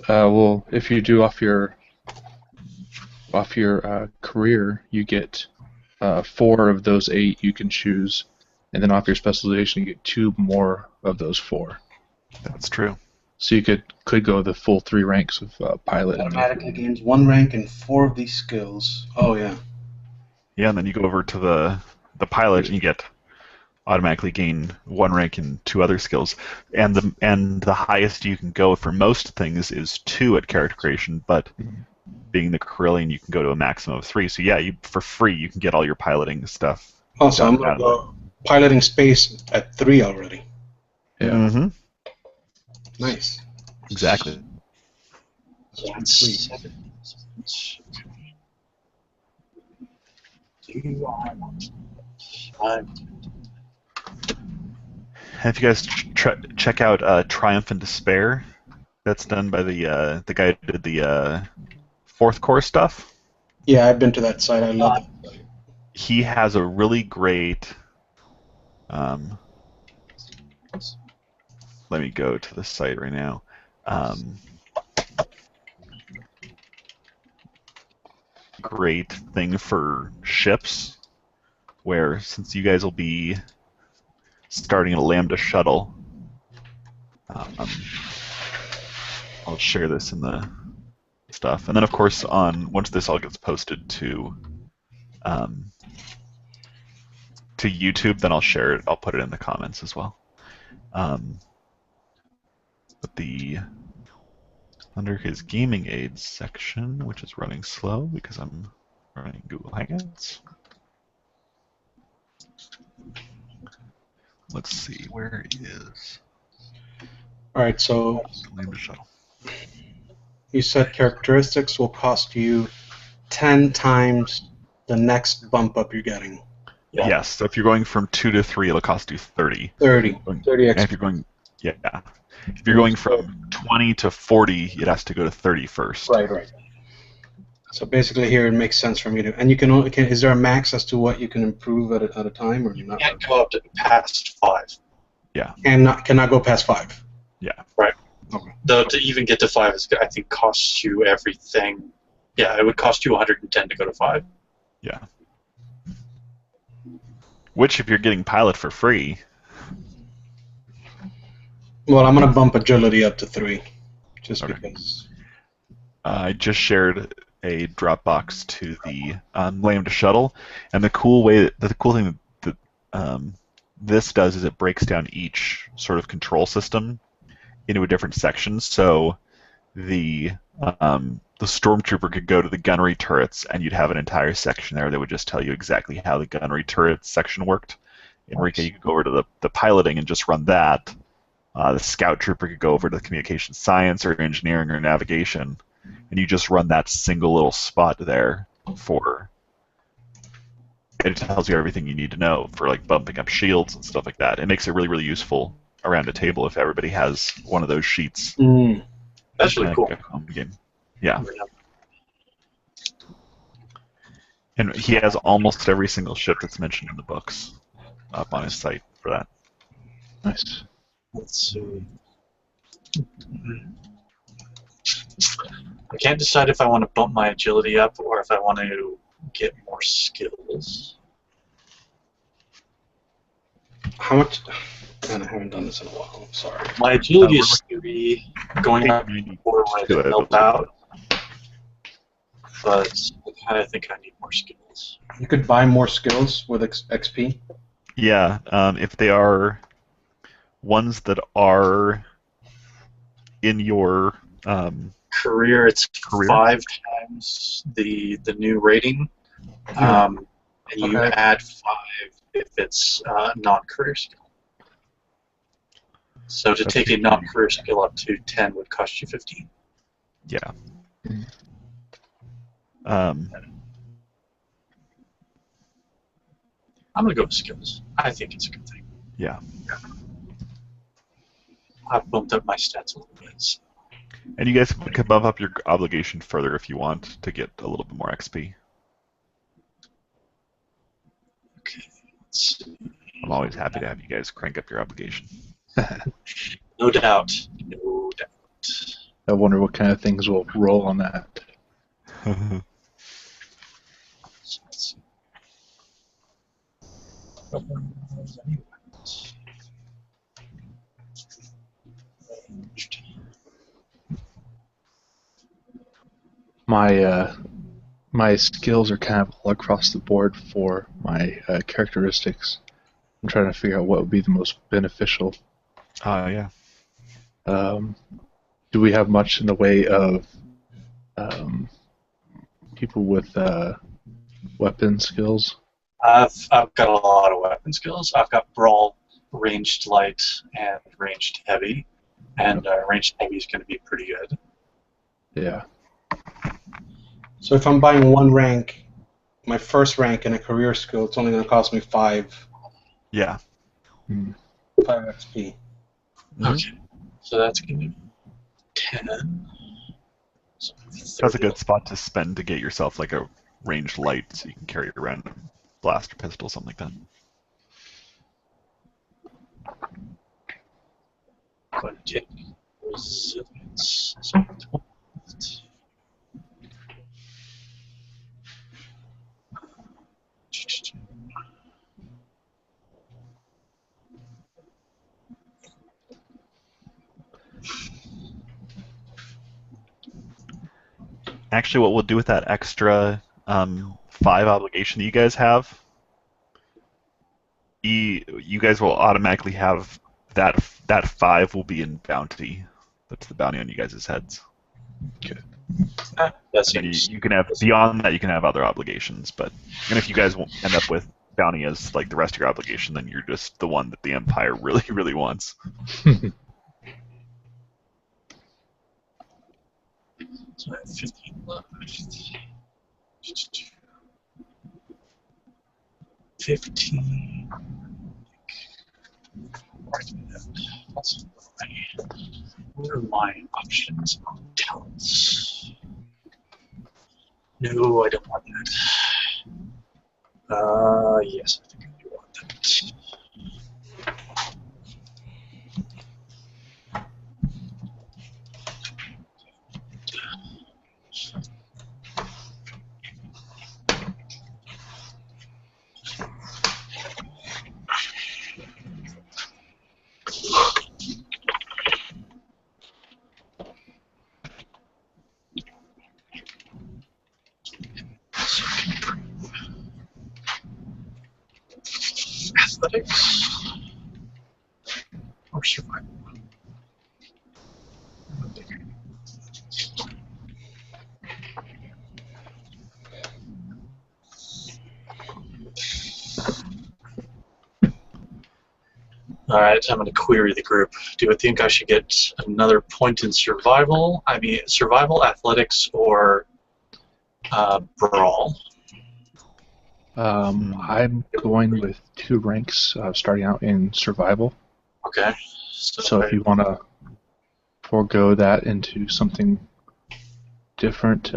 Well, if you do off your career, you get 4 of those 8 you can choose, and then off your specialization, you get 2 more of those 4. That's true. So you could go the full 3 ranks of pilot. Automatically gains 1 rank in 4 of these skills. Oh yeah. Yeah, and then you go over to the pilot, and you get automatically gain 1 rank in 2 other skills, and the highest you can go for most things is 2 at character creation, but being the Corellian, you can go to a maximum of 3. So yeah, for free you can get all your piloting stuff. Also, I'm gonna go piloting space at 3 already. Yeah. Mm-hmm. Nice. Exactly. Have you guys check out Triumph and Despair? That's done by the guy who did the 4th Core stuff. Yeah, I've been to that site. I love it. He has a really great. Let me go to the site right now. Great thing for ships, where since you guys will be starting a Lambda shuttle, I'll share this in the stuff, and then of course once this all gets posted to YouTube, then I'll share it. I'll put it in the comments as well. But under his gaming aids section, which is running slow because I'm running Google Hangouts. Let's see, where is All right, so Lambda shuttle. you said characteristics will cost you 10 times the next bump up you're getting. Yeah. Yes. So if you're going from 2 to 3, it'll cost you 30. 30. 30 And if XP. you're going, yeah. If you're going from 20 to 40, it has to go to 30 first. Right. So basically here it makes sense for me to... And you can only... is there a max as to what you can improve at a time? Or You not? can't go up to past 5. Cannot go past 5. Yeah. Right. Okay. Though to even get to 5 is, I think, costs you everything. Yeah, it would cost you 110 to go to 5. Yeah. Which, if you're getting pilot for free... Well, I'm going to bump agility up to 3. Just Okay. because... I just shared a Dropbox to the Lambda shuttle, and the cool thing that this does is it breaks down each sort of control system into a different section. So the stormtrooper could go to the gunnery turrets, and you'd have an entire section there that would just tell you exactly how the gunnery turret section worked. Enrique, you could go over to the piloting and just run that. The scout trooper could go over to communication science or engineering or navigation, and you just run that single little spot there for. It tells you everything you need to know for like bumping up shields and stuff like that. It makes it really, really useful around a table if everybody has one of those sheets. That's really cool. Game. Yeah. And he has almost every single ship that's mentioned in the books up on his site for that. Nice. Let's see. I can't decide if I want to bump my agility up or if I want to get more skills. How much... Man, I haven't done this in a while. I'm sorry. My agility is 3, going up forward to help out. But I kind of think I need more skills. You could buy more skills with XP? Yeah, if they are ones that are in your career, it's career. 5 times the new rating, and you add 5 if it's non-career skill. So to take a non-career skill up to 10 would cost you 15. Yeah. I'm gonna go with skills. I think it's a good thing. Yeah. I've bumped up my stats a little bit. So. And you guys can bump up your obligation further if you want to get a little bit more XP. Okay. Let's see. I'm always happy to have you guys crank up your obligation. No doubt. No doubt. I wonder what kind of things will roll on that. So let's see. My skills are kind of all across the board for my characteristics. I'm trying to figure out what would be the most beneficial. Yeah. Do we have much in the way of people with weapon skills? I've got a lot of weapon skills. I've got brawl, ranged light, and ranged heavy. And ranged heavy is going to be pretty good. Yeah. So if I'm buying one rank, my first rank in a career skill, it's only going to cost me 5. Yeah. 5 XP. Okay. So that's going to be 10. So That's a good spot to spend to get yourself like a ranged light so you can carry it around a blaster pistol, something like that. But get resilience. Actually, what we'll do with that extra 5 obligation that you guys have, you guys will automatically have that 5 will be in bounty. That's the bounty on you guys' heads. That And seems. you can have beyond that. You can have other obligations, but even if you guys won't end up with bounty as like the rest of your obligation, then you're just the one that the Empire really, really wants. So I have 15 left. 15. What are my options on talents? No, I don't want that. Yes, I think I do want that. Athletics or survival? Alright, I'm going to query the group. Do I think I should get another point in survival? I mean, survival, athletics, or brawl? I'm going with 2 ranks, starting out in survival. Okay. So if you want to forego that into something different,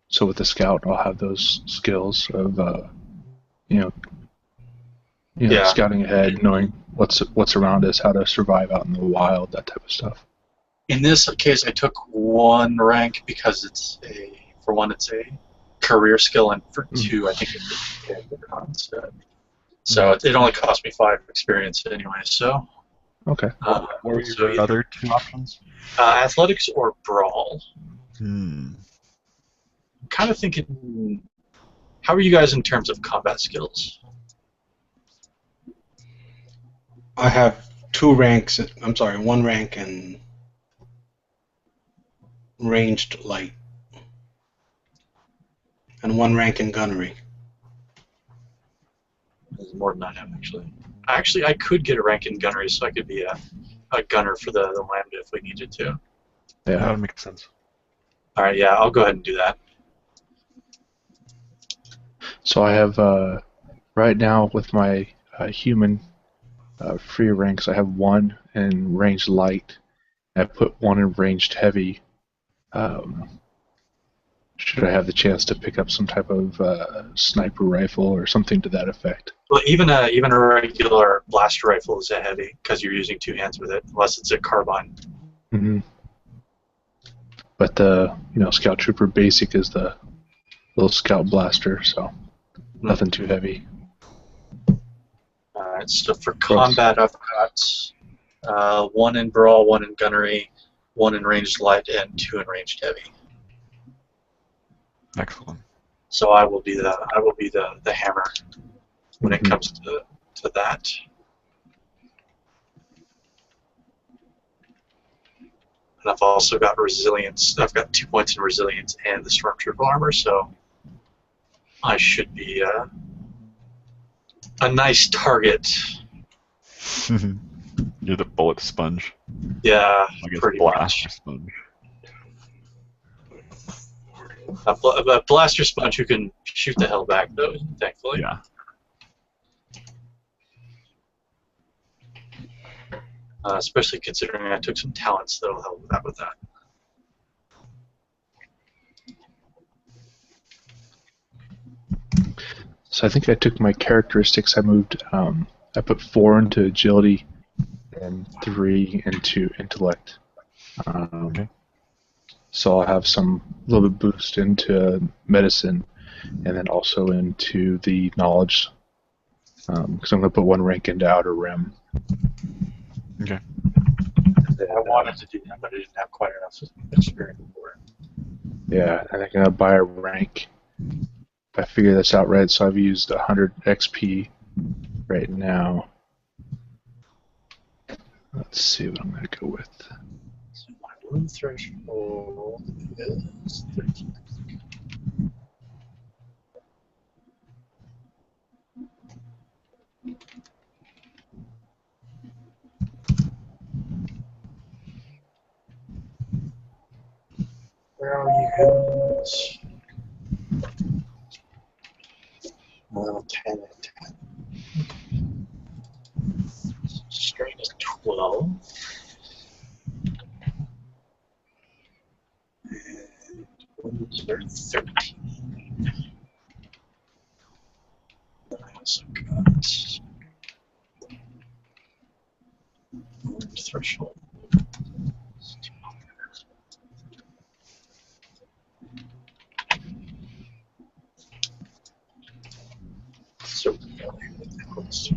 so with the scout, I'll have those skills of, Yeah. scouting ahead, knowing what's around us, how to survive out in the wild, that type of stuff. In this case, I took 1 rank because it's a career skill, and for 2, I think it's a concept. So it only cost me 5 experience anyway. So. Okay. What were your other 2 options? Athletics or brawl. Hmm. I'm kind of thinking. How are you guys in terms of combat skills? I have 2 ranks. I'm sorry, 1 rank in ranged light, and 1 rank in gunnery. There's more than I have, actually. Actually, I could get a rank in gunnery, so I could be a gunner for the Lambda if we needed to. Yeah, that would make sense. All right, yeah, I'll go ahead and do that. So I have, right now with my human free ranks, I have 1 in ranged light. I put 1 in ranged heavy. Should I have the chance to pick up some type of sniper rifle or something to that effect? Well, even a regular blaster rifle is a heavy because you're using 2 hands with it, unless it's a carbine. Mm-hmm. But the scout trooper basic is the little scout blaster, so nothing too heavy. Alright, so for combat, I've got 1 in brawl, 1 in gunnery, 1 in ranged light, and 2 in ranged heavy. Excellent. So I will be the hammer when it comes to that. And I've also got resilience. I've got 2 points in resilience and the stormtrooper armor, so I should be a nice target. You're the bullet sponge. Yeah, I guess pretty blaster much. sponge. A blaster sponge who can shoot the hell back, though, thankfully. Yeah. Especially considering I took some talents that'll help with that. So I think I took my characteristics. I moved. I put 4 into agility and 3 into intellect. Okay. So I'll have some little bit boost into medicine, and then also into the knowledge, because I'm going to put 1 rank into outer rim. Okay. I wanted to do that, but I didn't have quite enough experience for it. Yeah, I think I'm going to buy a rank. If I figure this out right, so I've used 100 XP right now. Let's see what I'm going to go with. So my room threshold is 13. Where are you guys? Well, 10 and 10. Strain is 12. And wounds are 13. I also got wound threshold. So familiar with those.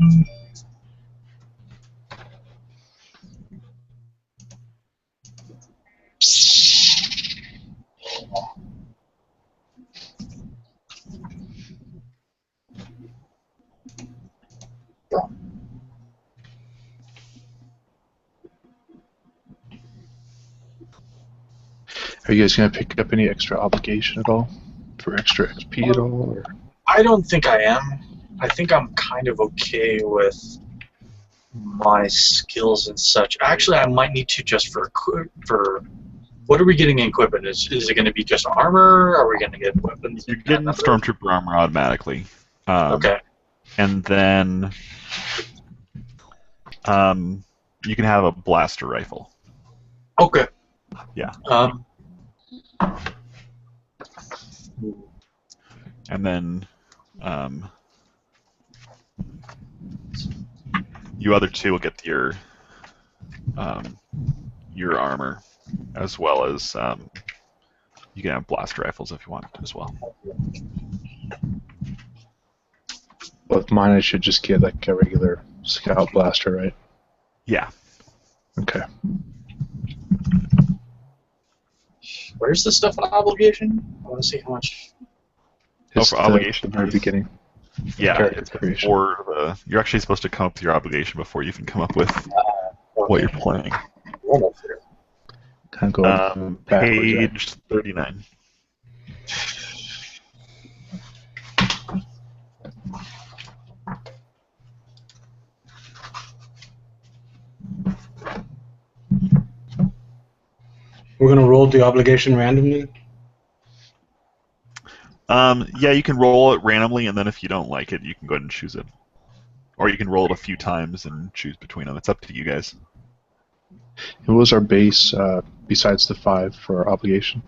Are you guys going to pick up any extra obligation at all? For extra XP at all? Or? I don't think I am. I think I'm kind of okay with my skills and such. Actually, I might need to just for what are we getting in equipment? Is it going to be just armor? Are we going to get weapons? You're getting Stormtrooper armor automatically. Okay. And then you can have a blaster rifle. Okay. Yeah. And then you other two will get your armor, as well as you can have blaster rifles if you want as well. With mine, I should just get like a regular scout blaster, right? Yeah. Okay. Where's the stuff on obligation? I want to see how much. It's for obligation? the very beginning. Yeah, Character it's creation. before you're actually supposed to come up with your obligation before you can come up with what you're playing. Kind of going backwards. Right? Page 39. We're gonna roll the obligation randomly. Yeah, you can roll it randomly, and then if you don't like it, you can go ahead and choose it. Or you can roll it a few times and choose between them. It's up to you guys. And what was our base besides the 5 for our obligation?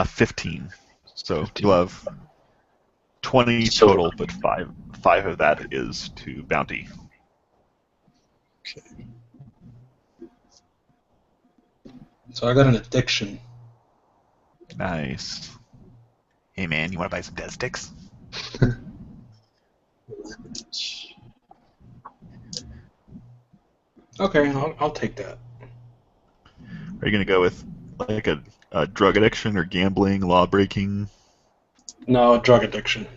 15. So 15. you'll have 20 total, but five of that is to bounty. Okay. So I got an addiction. Nice. Hey man, you want to buy some death sticks? Okay, I'll take that. Are you gonna go with like a drug addiction or gambling, law breaking? No, drug addiction.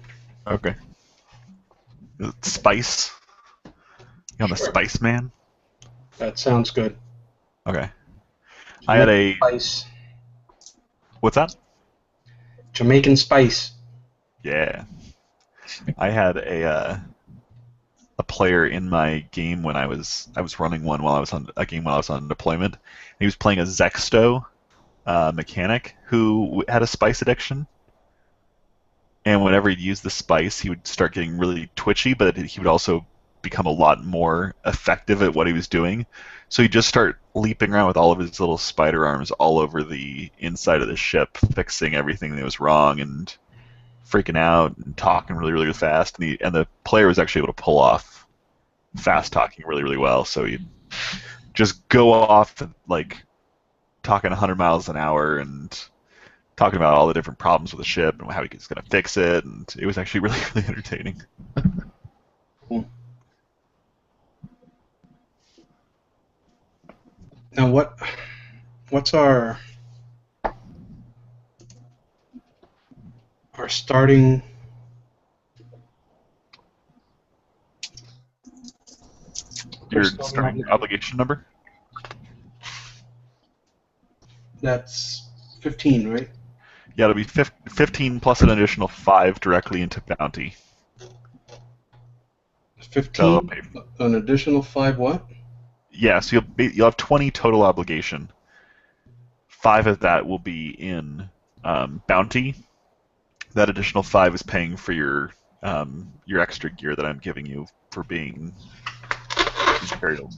Okay. Spice? You on the Sure. Spice Man? That sounds good. Okay. I had a... Spice. What's that? Jamaican spice. Yeah. I had a player in my game when I was running one while I was on deployment. He was playing a Zexto mechanic who had a spice addiction. And whenever he'd use the spice, he would start getting really twitchy, but he would also become a lot more effective at what he was doing. So he'd just start leaping around with all of his little spider arms all over the inside of the ship, fixing everything that was wrong and freaking out and talking really, really fast. And the player was actually able to pull off fast talking really, really well. So he'd just go off like talking 100 miles an hour and talking about all the different problems with the ship and how he was going to fix it. And it was actually really, really entertaining. Now what's our starting Your starting obligation number? That's 15, right? Yeah, it'll be 15 plus an additional 5 directly into bounty. 15, an additional 5 what? Yeah, so you'll have 20 total obligation. 5 of that will be in bounty. That additional 5 is paying for your extra gear that I'm giving you for being Imperial.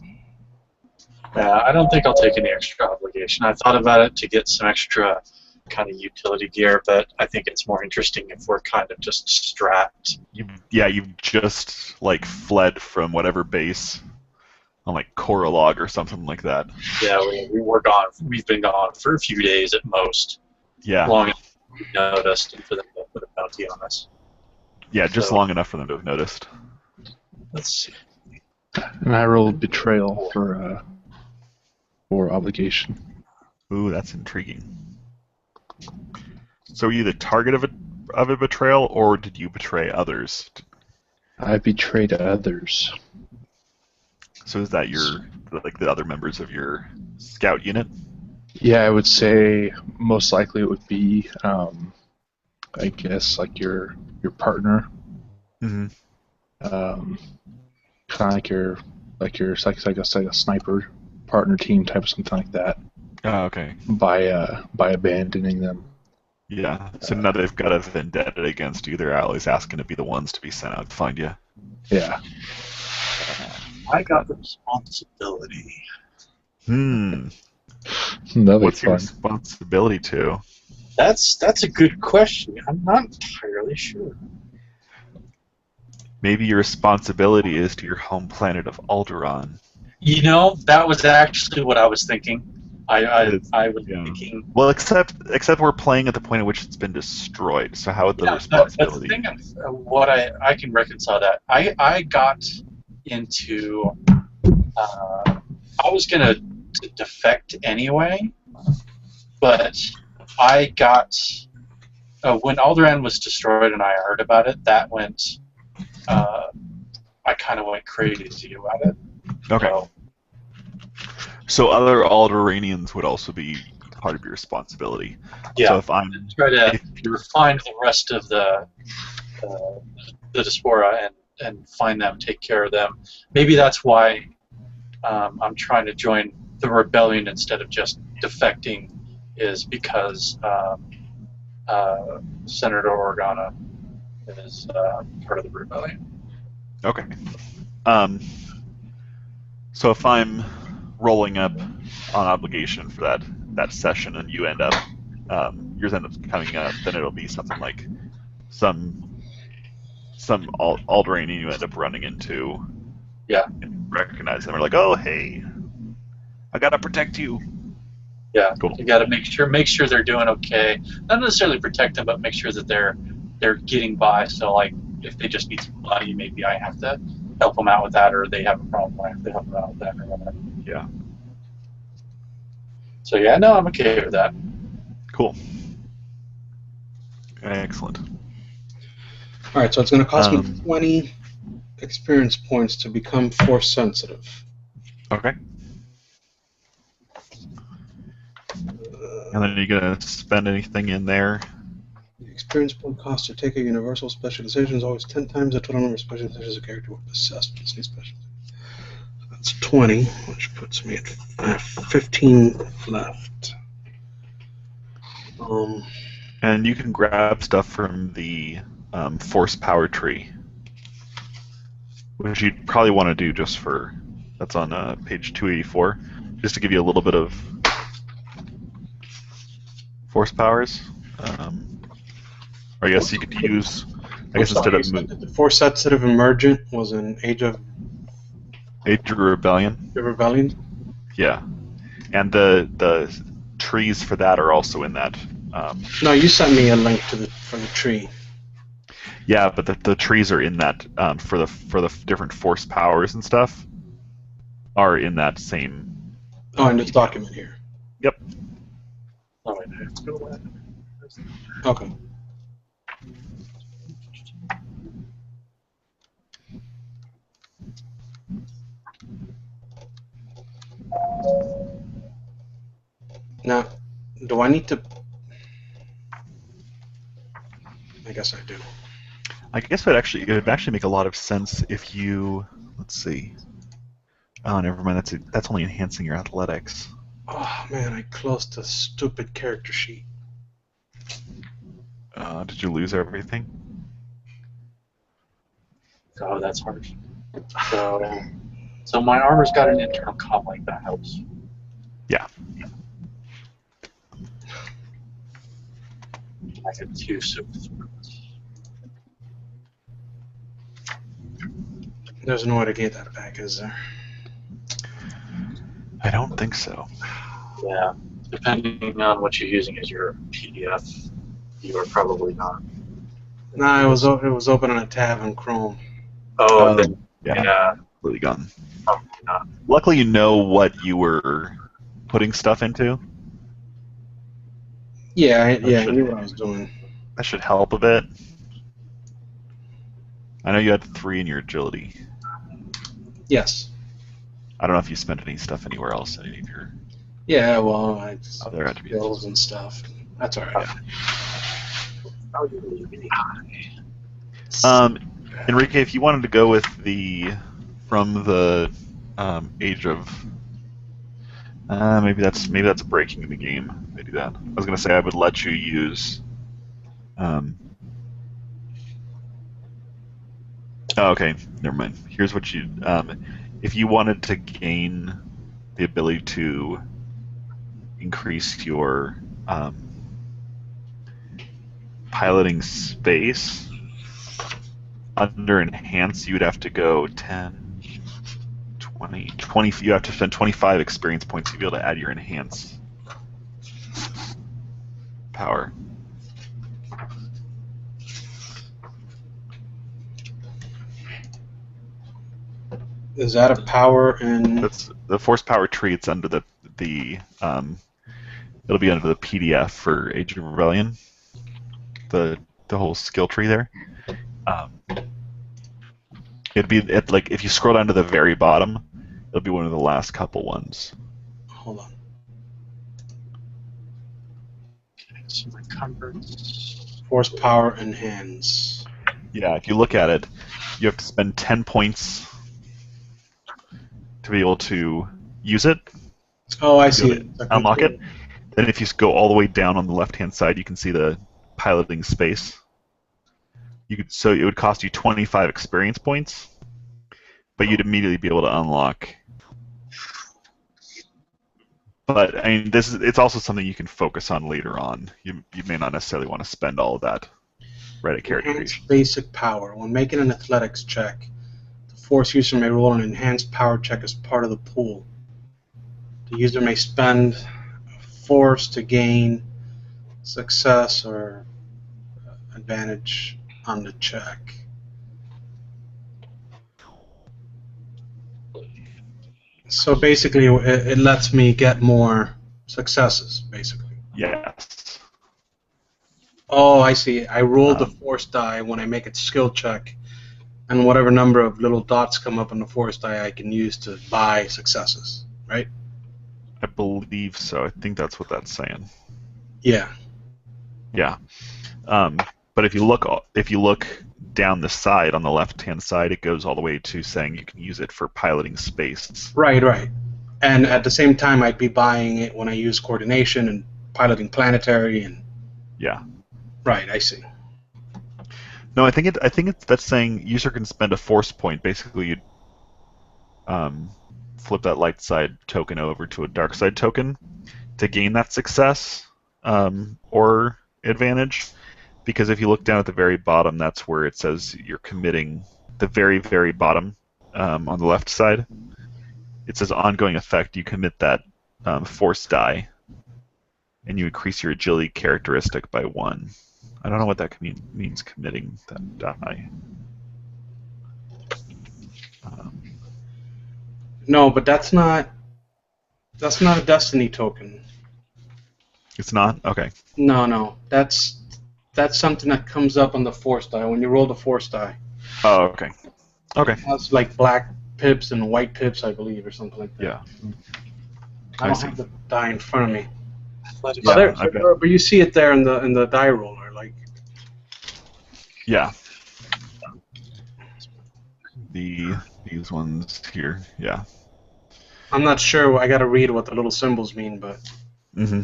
Yeah, I don't think I'll take any extra obligation. I thought about it to get some extra kind of utility gear, but I think it's more interesting if we're kind of just strapped. You've just like fled from whatever base on like Koralog or something like that. Yeah, we were gone. We've been gone for a few days at most. Yeah. Long enough to be noticed and for them to put a bounty on us. Yeah, just So- long enough for them to have noticed. Let's see. And I rolled betrayal for obligation. Ooh, that's intriguing. So are you the target of a betrayal, or did you betray others? I betrayed others. So is that the other members of your scout unit? Yeah, I would say most likely it would be, I guess, like your partner. Mm-hmm. Kind of like your like a sniper partner team type of something like that. Oh, okay. By abandoning them. Yeah. So now they've got a vendetta against you. Their allies asking to be the ones to be sent out to find you. Yeah. I got the responsibility. That'd What's be your fun. responsibility to? That's a good question. I'm not entirely sure. Maybe your responsibility is to your home planet of Alderaan. You know, that was actually what I was thinking. I was Yeah. thinking. Well, except we're playing at the point at which it's been destroyed. So how would the Yeah, responsibility? but the thing of what I can reconcile that. I got into. I was gonna defect anyway, but I got when Alderaan was destroyed and I heard about it. That went. I kind of went crazy about it. Okay. So other Alderaanians would also be part of your responsibility. Yeah. So if I'm Try to refine the rest of the diaspora and find them, take care of them. Maybe that's why I'm trying to join the rebellion instead of just defecting, is because Senator Organa is part of the rebellion. okay. So if I'm rolling up on obligation for that session and you end up yours end up coming up, then it'll be something like some Alderaanian you end up running into. Yeah. And recognize them. Or like, oh hey, I gotta protect you. Yeah, Cool. you got to make sure they're doing okay. Not necessarily protect them, but make sure that they're getting by. So like, if they just need some money, maybe I have to help them out with that, or they have a problem, I have to help them out with that, or whatever. Yeah. So yeah, no, I'm okay with that. Cool. Excellent. All right, so it's going to cost me 20 experience points to become force sensitive. Okay. And then you're gonna spend anything in there? The experience point cost to take a universal specialization is always 10 times the total number of specializations a character would possess. That's 20, which puts me at I have 15 left. And you can grab stuff from the force power tree, which you'd probably want to do just for, that's on page 284, just to give you a little bit of force powers. Or I guess you could use, instead of the force sensitive emergent was in Age of Rebellion. Rebellion. Yeah, and the trees for that are also in that. No, you sent me a link for the tree. Yeah, but the trees are in that for the different force powers and stuff are in that same. Oh, in this document here. Yep. Oh, wait, I have to go back. Okay. Now, do I need to... I guess I do. I guess it would actually make a lot of sense if you, let's see. Oh, never mind. That's only enhancing your athletics. Oh man, I closed the stupid character sheet. Did you lose everything? Oh, that's hard. So my armor's got an internal comm link that helps. Yeah. I have 2 super threats. There's no way to get that back, is there? I don't think so. Yeah, depending on what you're using as your PDF, you are probably not. Nah, it was open on a tab in Chrome. Oh, then, yeah. yeah, Completely gone. probably not. Luckily, you know what you were putting stuff into. Yeah, I should- knew what I was doing. That should help a bit. I know you had 3 in your agility. Yes. I don't know if you spent any stuff anywhere else in any of your Yeah, well, I just other attributes. skills and stuff. That's all right. How do you really high? Enrique, if you wanted to go with from the age of maybe that's a breaking in the game. They do that. I was gonna say I would let you use. Okay, never mind. Here's what you if you wanted to gain the ability to increase your piloting space under enhance, you would have to go 10, 20. You have to spend 25 experience points to be able to add your enhance power. Is that a power in? That's the force power tree. It's under the it'll be under the PDF for Age of Rebellion. The whole skill tree there. It'd be like if you scroll down to the very bottom, it'll be one of the last couple ones. Hold on. Okay, so my comforts. Force power in hands. Yeah, if you look at it, you have to spend 10 points to be able to use it. Oh, I see. Unlock it. Then if you go all the way down on the left-hand side, you can see the piloting space. So it would cost you 25 experience points, but you'd immediately be able to unlock. But I mean, it's also something you can focus on later on. You may not necessarily want to spend all of that right at character Enhanced creation. basic power. When making an athletics check, the force user may roll an enhanced power check as part of the pool. The user may spend force to gain success or advantage on the check. So basically, it lets me get more successes, basically. Yes. Oh, I see. I roll the force die when I make a skill check, and whatever number of little dots come up on the force die I can use to buy successes, right? I believe so. I think that's what that's saying. Yeah. Yeah. But if you look down the side on the left-hand side, it goes all the way to saying you can use it for piloting space. Right, right. And at the same time, I'd be buying it when I use coordination and piloting planetary and. Yeah. Right, I see. No, I think that's saying user can spend a force point. Basically, you flip that light side token over to a dark side token to gain that success or advantage. Because if you look down at the very bottom, that's where it says you're committing the very, very bottom on the left side. It says ongoing effect. You commit that force die, and you increase your agility characteristic by 1. I don't know what that means, committing that die. No, but that's not a destiny token. It's not? Okay. No. That's something that comes up on the force die when you roll the force die. Oh, okay. Okay. That's like black pips and white pips, I believe, or something like that. Yeah. I don't have the die in front of me. Athletics. Yeah, But you see it there in the die roller, like. Yeah. These ones here, yeah. I'm not sure. I got to read what the little symbols mean, but Mm-hmm.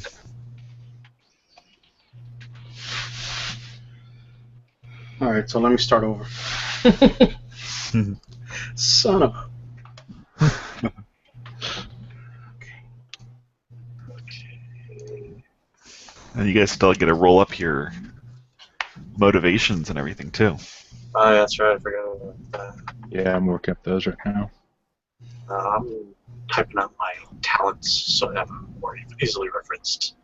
all right. So let me start over. Son of a. And you guys still get to roll up your motivations and everything too. Oh, that's right. I forgot about that. Yeah, I'm working up those right now. I'm typing out my talents so that I'm more easily referenced.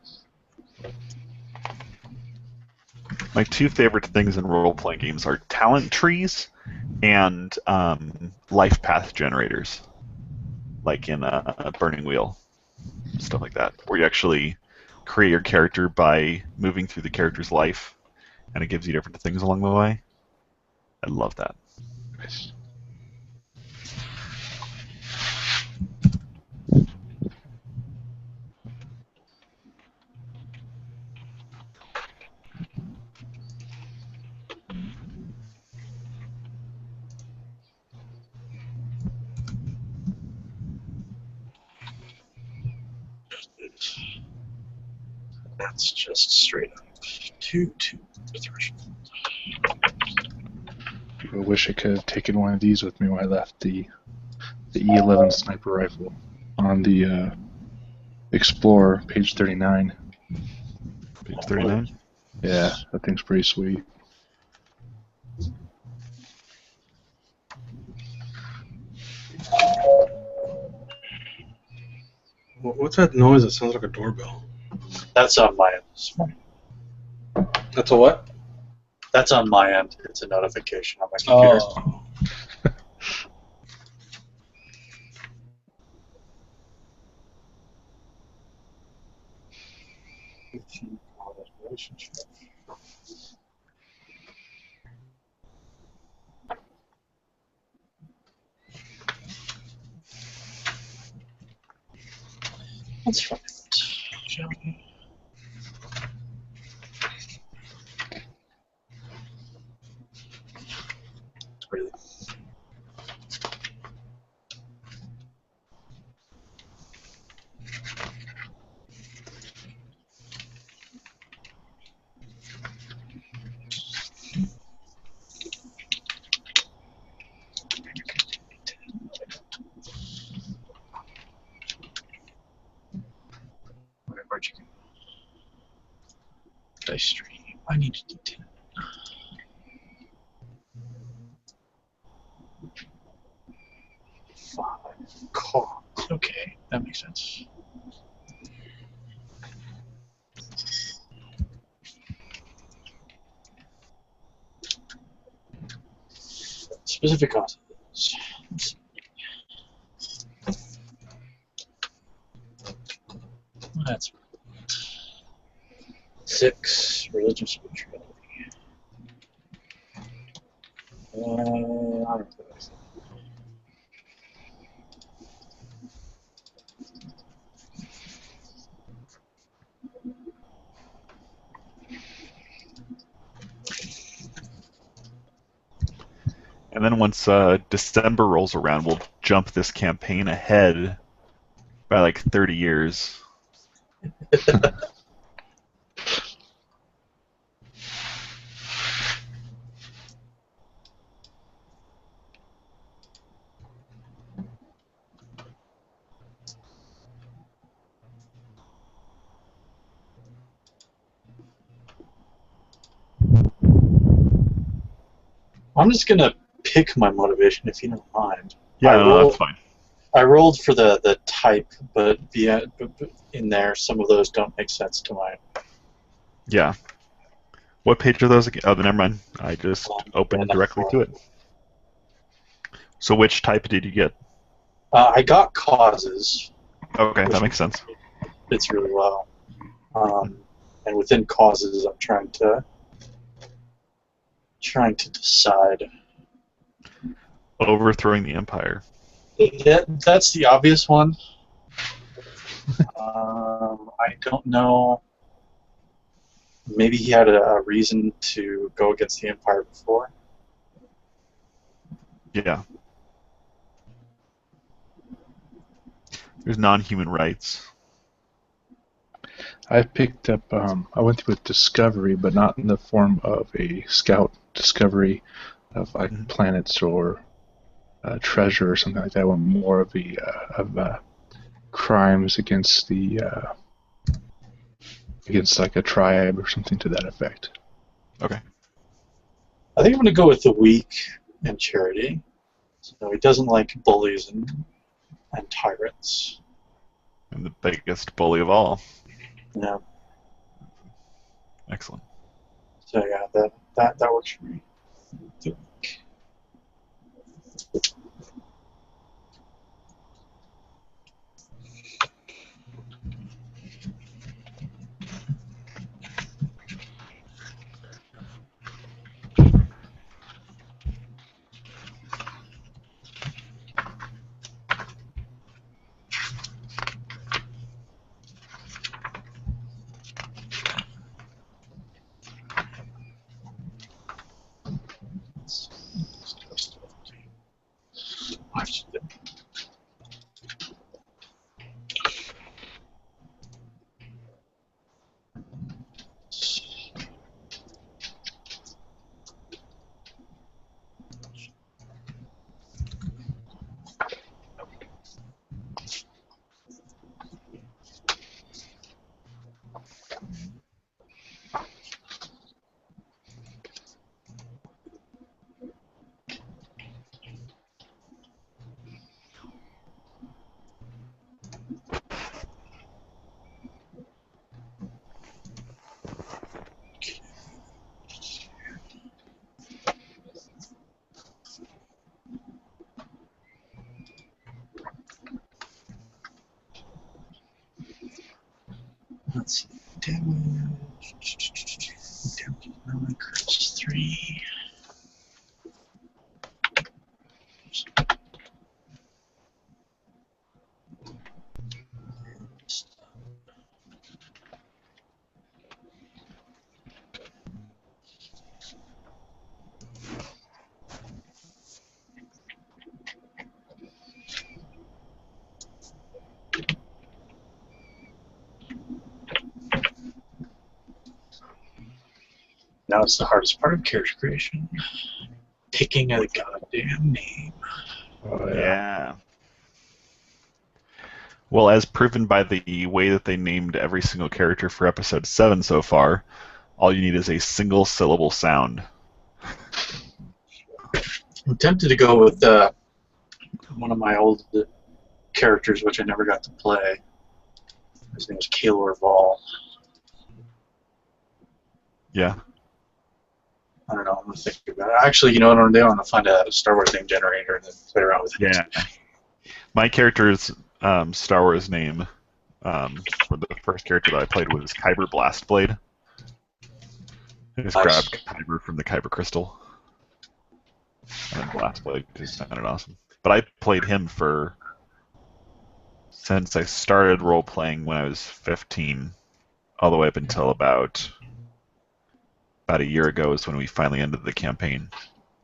My two favorite things in role-playing games are talent trees and life path generators, like in a Burning Wheel, stuff like that, where you actually create your character by moving through the character's life, and it gives you different things along the way. I love that. Nice. That's just straight up 2-2 threshold. I wish I could have taken one of these with me when I left the E11 sniper rifle on the Explorer, page 39. Page 39. Yeah, that thing's pretty sweet. What's that noise? That sounds like a doorbell. That's on my end. That's a what? That's on my end. It's a notification on my computer. Oh. Let's find it, shall we? Really? Where'd you go? Dice stream. I need to do 10. Five cards. Okay, that makes sense. Specific causes. That's 6 religious spirituality. I don't know what I said. And then once December rolls around, we'll jump this campaign ahead by like 30 years. I'm just gonna pick my motivation if you don't mind. Yeah, I no, roll- that's fine. I rolled for the type, but in there, some of those don't make sense to mine. Yeah. What page are those again? Oh, never mind. I just opened directly to it. So which type did you get? I got causes. Okay, that makes sense. Fits really well. And within causes, I'm trying to decide. Overthrowing the Empire. That's the obvious one. I don't know. Maybe he had a reason to go against the Empire before. Yeah. There's non-human rights. I picked up. I went through with Discovery, but not in the form of a scout discovery of like planets or treasure or something like that. I went more of the crimes against the against like a tribe or something to that effect. Okay. I think I'm going to go with the weak and Charity. So he doesn't like bullies and tyrants. And the biggest bully of all. Yeah. Excellent. So yeah, that works for me. Let's see. Damage. Damage 9, crits 3. Now it's the hardest part of character creation. Picking a goddamn name. Oh, Yeah. Well, as proven by the way that they named every single character for episode 7 so far, all you need is a single syllable sound. I'm tempted to go with one of my old characters, which I never got to play. His name is Kaelor Vol. Yeah. I don't know. I'm gonna think about it. Actually, you know what I'm gonna do? I'm gonna find a Star Wars name generator and then play around with it. Yeah. My character's Star Wars name for the first character that I played was Kyber Blastblade. I just Nice. grabbed Kyber from the Kyber crystal. And then Blastblade just sounded awesome. But I played him since I started role playing when I was 15, all the way up until about a year ago is when we finally ended the campaign.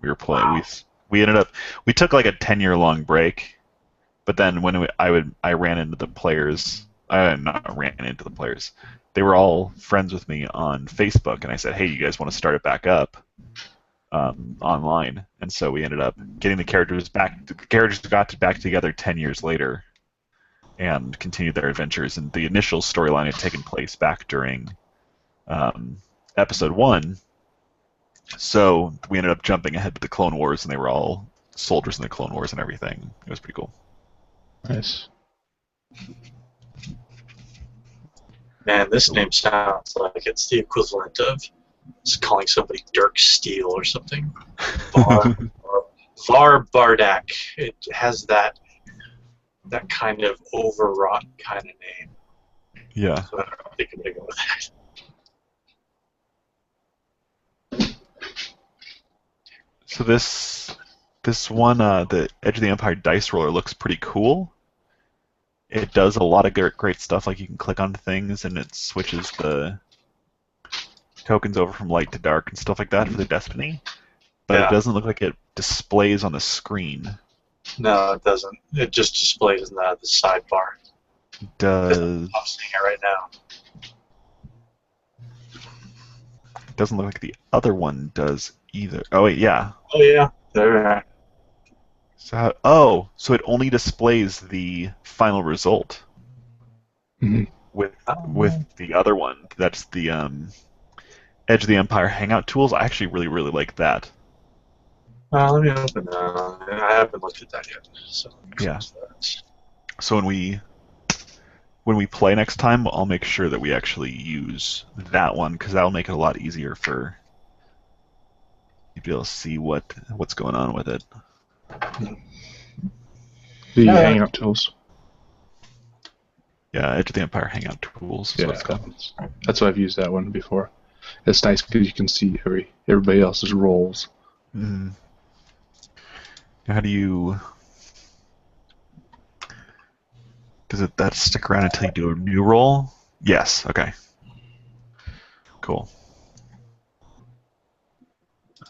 We were playing. Wow. We took like a 10-year long break, but then when I ran into the players. I not ran into the players. They were all friends with me on Facebook, and I said, "Hey, you guys want to start it back up online?" And so we ended up getting the characters back. The characters got back together 10 years later, and continued their adventures. And the initial storyline had taken place back during episode 1. So we ended up jumping ahead to the Clone Wars, and they were all soldiers in the Clone Wars and everything. It was pretty cool. Nice. Man, this name sounds like it's the equivalent of just calling somebody Dirk Steele or something. Var Bardak. It has that kind of overwrought kind of name. Yeah. So I don't think I'm gonna go with that. So this one, the Edge of the Empire dice roller looks pretty cool. It does a lot of great stuff, like you can click on things and it switches the tokens over from light to dark and stuff like that for the Destiny. But Yeah. it doesn't look like it displays on the screen. No, it doesn't. It just displays in the sidebar. Does I'm seeing it right now. doesn't look like the other one does either. Oh wait, yeah. Oh yeah, there. So it only displays the final result Mhm. with the other one. That's the Edge of the Empire Hangout tools. I actually really like that. Let me open that. I haven't looked at that yet. So Yeah. that. So when we play next time, I'll make sure that we actually use that one because that'll make it a lot easier for you to be able to see what's going on with it. The Yeah. Hangout tools. Yeah, Edge of the Empire Hangout tools is what it's called. That's why I've used that one before. It's nice because you can see everybody else's roles. Mm. How do you? Does that stick around until you do a new roll? Yes. Okay. Cool.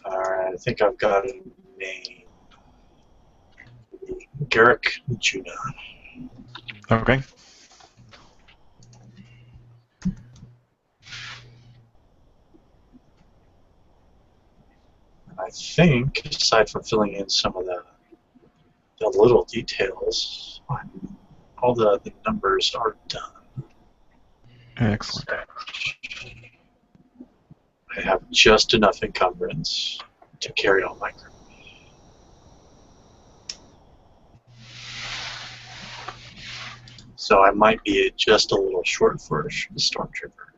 Alright, I think I've got a name. Garrick Juna. Okay. I think, aside from filling in some of the little details, all the numbers are done. Excellent. I have just enough encumbrance to carry all my crew. So I might be just a little short for a stormtrooper.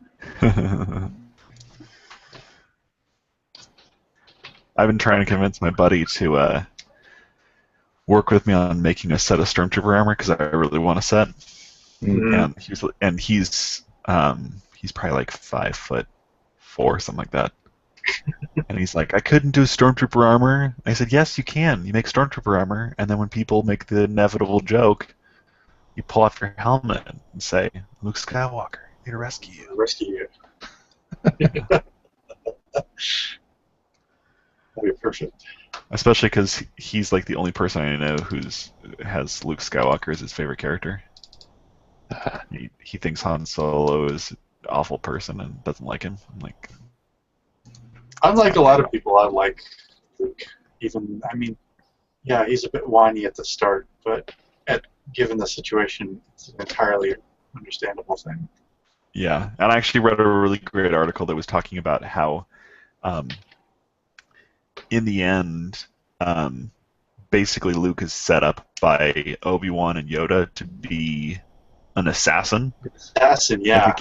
I've been trying to convince my buddy to work with me on making a set of Stormtrooper armor because I really want a set. Mm-hmm. And he's probably like 5'4", something like that. And he's like, I couldn't do Stormtrooper armor. I said, yes, you can. You make Stormtrooper armor, and then when people make the inevitable joke, you pull off your helmet and say, Luke Skywalker, here to rescue you. Rescue you. That'd be perfect. Especially because he's like the only person I know has Luke Skywalker as his favorite character. He thinks Han Solo is an awful person and doesn't like him. I'm like, unlike a lot of people, I like Luke. Yeah, he's a bit whiny at the start, but given the situation, it's an entirely understandable thing. yeah, and I actually read a really great article that was talking about how, in the end, basically Luke is set up by Obi-Wan and Yoda to be an assassin. Assassin, yeah.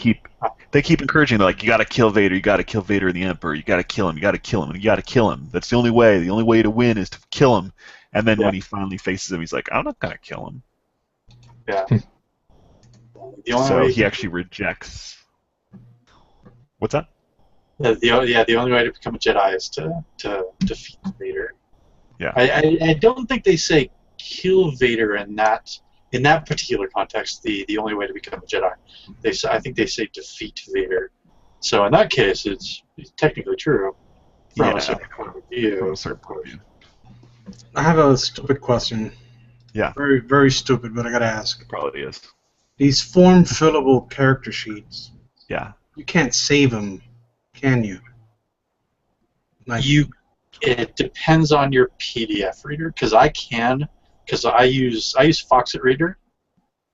Like they keep encouraging, like, you gotta kill Vader, you gotta kill Vader and the Emperor, you gotta kill him, you gotta kill him, and you gotta kill him. That's the only way. The only way to win is to kill him. And then when he finally faces him, he's like, I'm not gonna kill him. Yeah. So he actually rejects. What's that? The only way to become a Jedi is to defeat Vader. Yeah. I don't think they say kill Vader in that particular context. The only way to become a Jedi, I think they say defeat Vader. So in that case, it's technically true from a certain point of view. From a certain point of view. I have a stupid question. Yeah. Very, very stupid, but I gotta ask. It probably is. These form fillable character sheets. Yeah. You can't save them, can you? Like, It depends on your PDF reader, because I use Foxit Reader,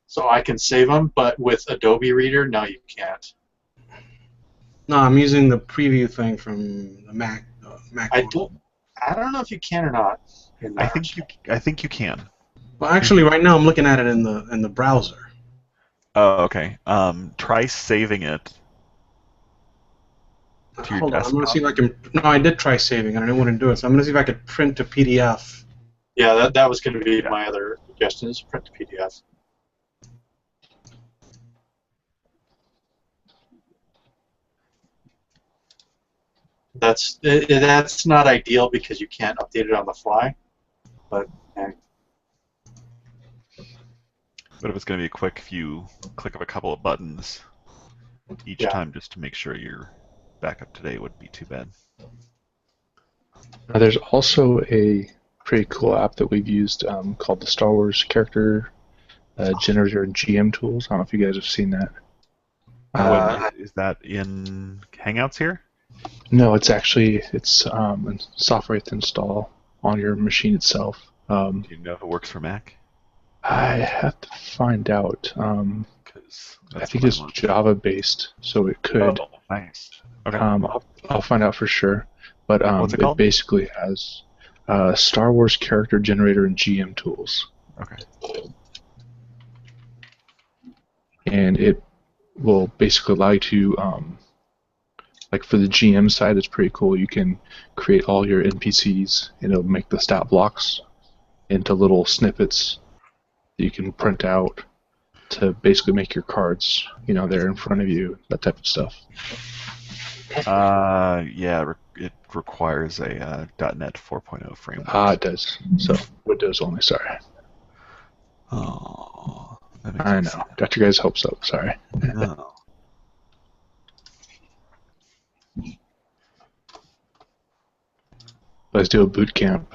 so I can save them. But with Adobe Reader, no, you can't. No, I'm using the preview thing from the Mac. I don't know if you can or not. I think you can. Well, actually, right now I'm looking at it in the browser. Oh, okay. Try saving it to your Hold on, I'm desktop. gonna see if I can. No, I did try saving it. I didn't want to do it, so I'm gonna see if I could print a PDF. Yeah, that was going to be my other suggestion: is print the PDF. That's not ideal because you can't update it on the fly. But But if it's going to be a quick, if you click of a couple of buttons each time just to make sure you're back up to date, wouldn't be too bad. There's also a pretty cool app that we've used called the Star Wars Character generator and GM tools. I don't know if you guys have seen that. Is that in Hangouts here? No, it's actually software you have to install on your machine itself. Do you know if it works for Mac? I have to find out. 'Cause I that's think what it's I want. Java based, so it could. Oh, nice. Okay. I'll find out for sure. But What's it called? basically has Star Wars character generator and GM tools, Okay. and it will basically allow you to, like for the GM side, it's pretty cool. You can create all your NPCs, and it'll make the stat blocks into little snippets that you can print out to basically make your cards, there in front of you, that type of stuff. Yeah, it requires a .NET 4.0 framework. It does. So Windows only. Sorry. Oh, that makes I me know. Got your guys' hopes up. Sorry. sad. No. Let's do a boot camp.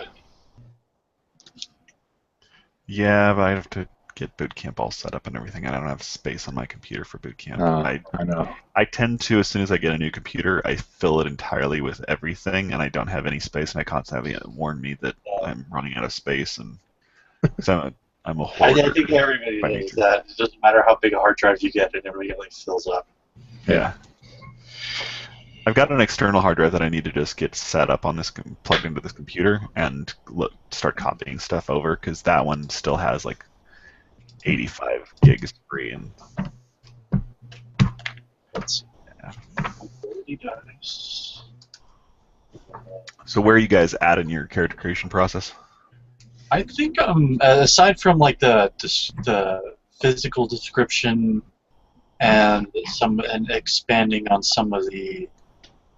Yeah, but I have to get Boot Camp all set up and everything. I don't have space on my computer for Boot Camp. I know. I tend to, as soon as I get a new computer, I fill it entirely with everything, and I don't have any space, and I constantly warn me that I'm running out of space, and so I'm a hoarder. I think everybody by knows nature. that. It doesn't matter how big a hard drive you get, it immediately fills up. Yeah. I've got an external hard drive that I need to just get set up on this, plugged into this computer, and start copying stuff over, because that one still has like 85 gigs free, and Let's see. Yeah. 30 dice. So where are you guys at in your character creation process? I think aside from like the physical description and expanding on some of the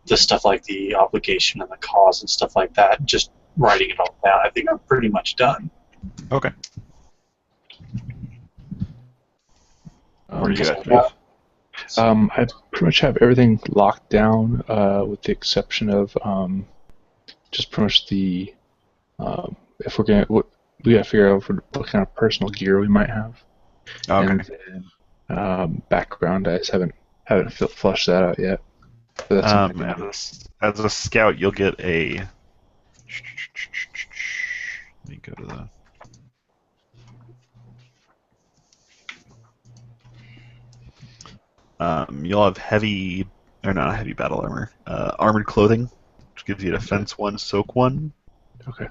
stuff like the obligation and the cause and stuff like that, just writing it all down, I think I'm pretty much done. Okay. Where are you Because at, I've got- I pretty much have everything locked down, with the exception of just pretty much the if we're we gotta figure out what kind of personal gear we might have. Okay. And then, background, I just haven't flushed that out yet. But that's something I can- As a scout, you'll get a. Let me go to the. You'll have heavy, or not heavy battle armor, armored clothing, which gives you defense 1, soak 1, Okay.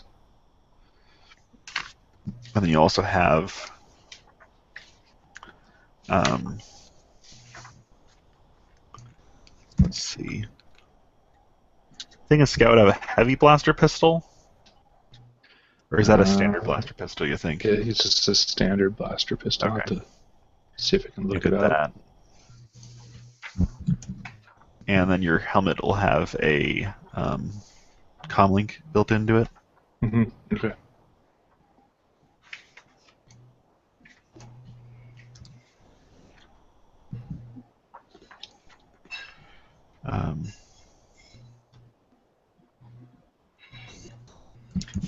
and then you also have. Let's see. I think a scout would have a heavy blaster pistol, or is that a standard blaster pistol? You think? Yeah, it's just a standard blaster pistol. I'll have Okay. to see if I can look Look it at up. that. And then your helmet will have a comlink built into it. Okay.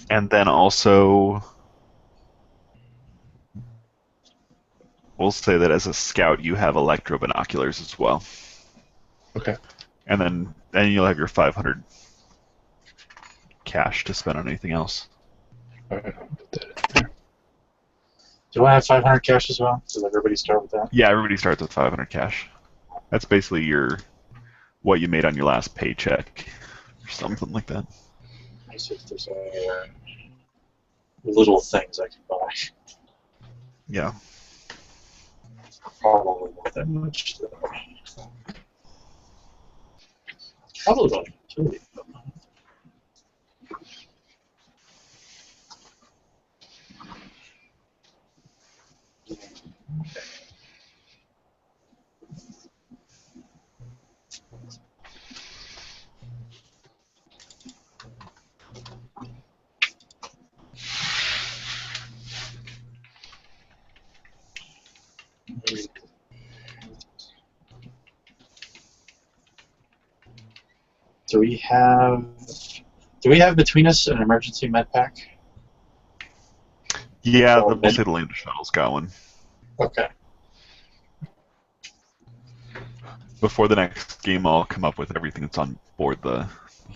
And then also, we'll say that as a scout, you have electro binoculars as well. Okay. And then you'll have your 500 cash to spend on anything else. All right. I'll put that in there. Do I have 500 cash as well? Does everybody start with that? Yeah, everybody starts with 500 cash. That's basically what you made on your last paycheck, or something like that. Let me see if there's little things I can buy. Yeah. Probably not that much. Probably about 2. Do we have between us an emergency med pack? Yeah, So we'll say the Lambda Shuttle's got one. Okay. Before the next game, I'll come up with everything that's on board the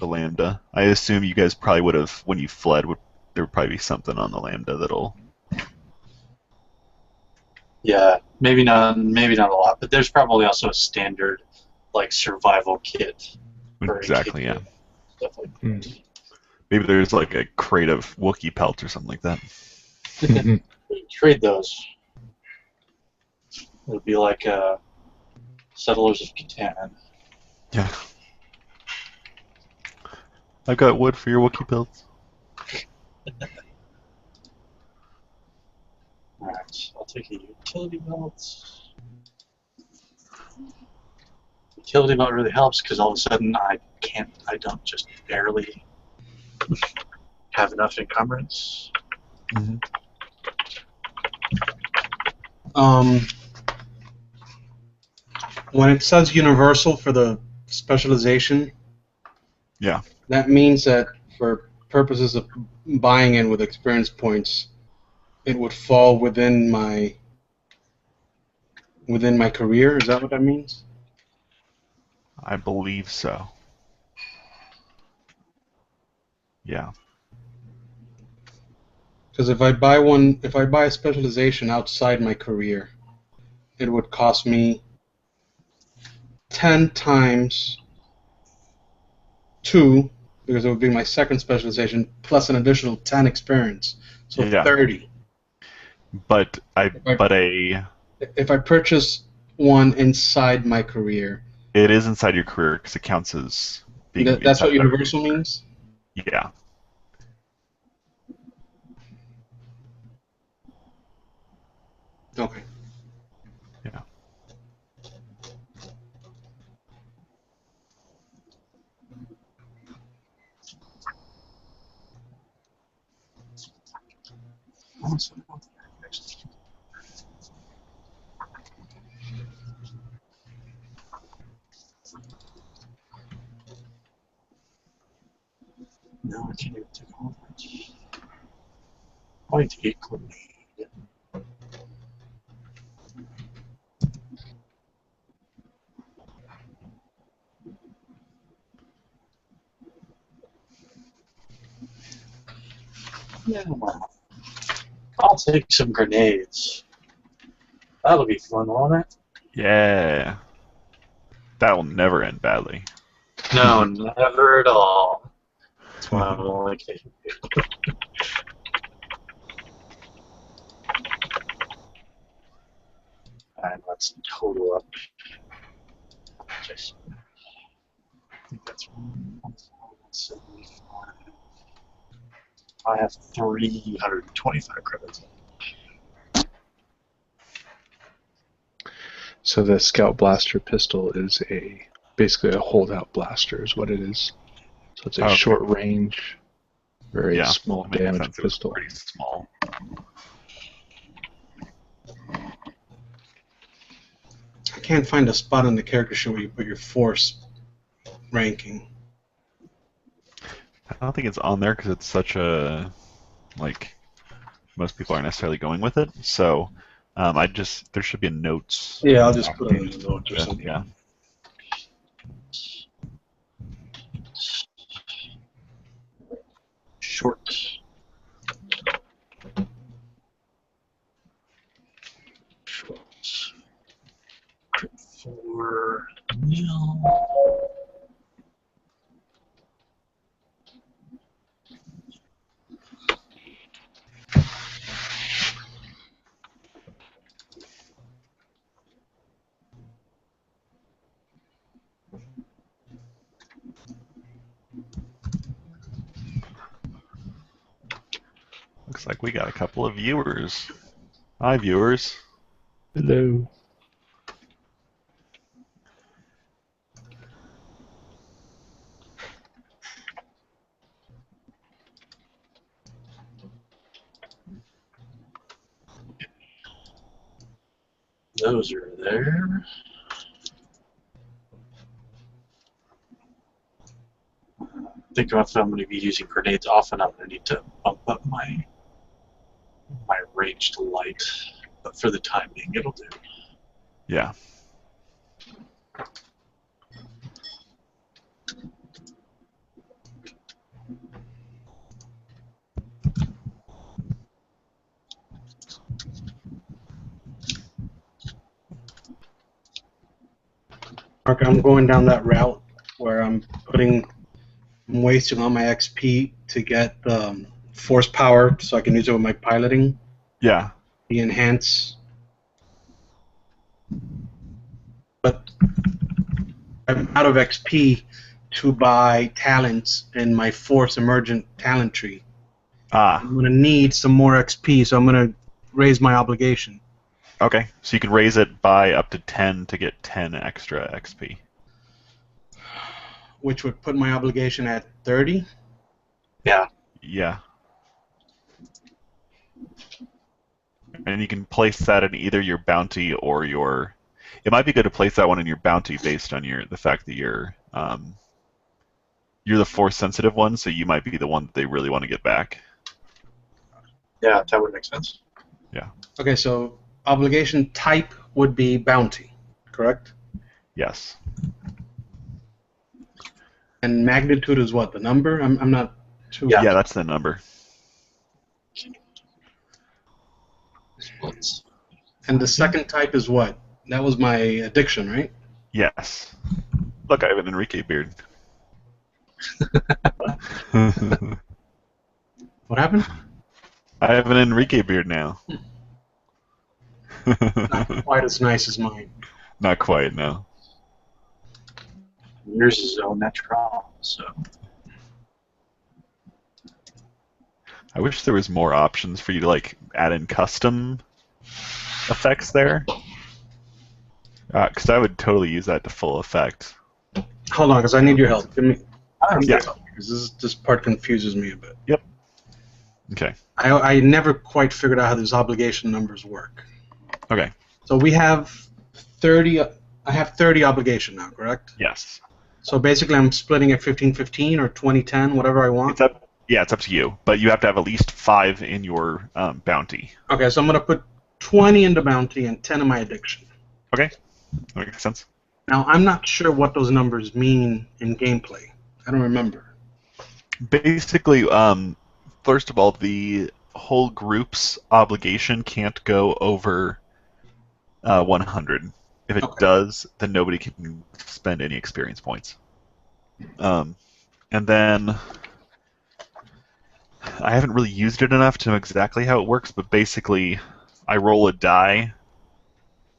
Lambda. I assume you guys probably would have, when you fled, there would probably be something on the Lambda that'll. Yeah, maybe not a lot, but there's probably also a standard like survival kit. For Exactly, yeah. Stuff like that. Maybe there's like a crate of Wookiee pelts or something like that. Trade those. It would be like Settlers of Catan. Yeah. I've got wood for your Wookiee pelts. Alright, I'll take a utility belt. Utility belt really helps because all of a sudden I don't just barely have enough encumbrance. When it says universal for the specialization, Yeah. that means that for purposes of buying in with experience points, it would fall within my career. Is that what that means? I believe so. Yeah. Because if I buy a specialization outside my career, it would cost me 10 times 2, because it would be my second specialization, plus an additional 10 experience. So Yeah. 30. But If I purchase one inside my career, it is inside your career because it counts as being. That's what universal means? Yeah. Okay. Yeah. No, I can't even take all of it. I need to get clean. Yeah. I'll take some grenades. That'll be fun, won't it? Yeah. That will never end badly. No, never at all. That's why I'm only taking it. And let's total up. Just, I think that's 175. I have 325 credits. So the Scout Blaster pistol is basically a holdout blaster is what it is. So it's a short range, very small damage pistol. Pretty small. I can't find a spot on the character sheet where you put your force ranking. I don't think it's on there because it's such a, like, most people aren't necessarily going with it. So there should be a notes. Yeah, I'll just put it in the notes or something. Yeah. Short. Crit 4 nil. Looks like we got a couple of viewers. Hi, viewers. Hello. Those are there. Think about if I'm going to be using grenades often, I'm going to need to bump up my range to light. but for the time being, it'll do. Yeah. Mark, I'm going down that route where I'm wasting all my XP to get force power so I can use it with my piloting. Yeah. The enhance. But I'm out of XP to buy talents in my force emergent talent tree. Ah. I'm going to need some more XP, so I'm going to raise my obligation. Okay. So you can raise it by up to 10 to get 10 extra XP. Which would put my obligation at 30. Yeah. Yeah. And you can place that in either your bounty or your. It might be good to place that one in your bounty based on the fact that you're the force sensitive one, so you might be the one that they really want to get back. Yeah, that would make sense. Yeah. Okay, so obligation type would be bounty, correct? Yes. And magnitude is what? The number? I'm not too. Yeah, that's the number. Splits. And the second type is what? That was my addiction, right? Yes. Look, I have an Enrique beard. What happened? I have an Enrique beard now. Not quite as nice as mine. Not quite, no. Yours is au natural, so. I wish there was more options for you to like add in custom effects there. Because I would totally use that to full effect. Hold on, because I need your help. Give me. Yeah. Because this part confuses me a bit. Yep. Okay. I never quite figured out how these obligation numbers work. Okay. So we have 30. I have 30 obligation now, correct? Yes. So basically, I'm splitting it 15-15 or 20-10, whatever I want. It's up to you, but you have to have at least 5 in your bounty. Okay, so I'm gonna put 20 into bounty and 10 in my addiction. Okay. That makes sense. Now I'm not sure what those numbers mean in gameplay. I don't remember. Basically, first of all, the whole group's obligation can't go over 100. If it does, then nobody can spend any experience points. And then I haven't really used it enough to know exactly how it works, but basically I roll a die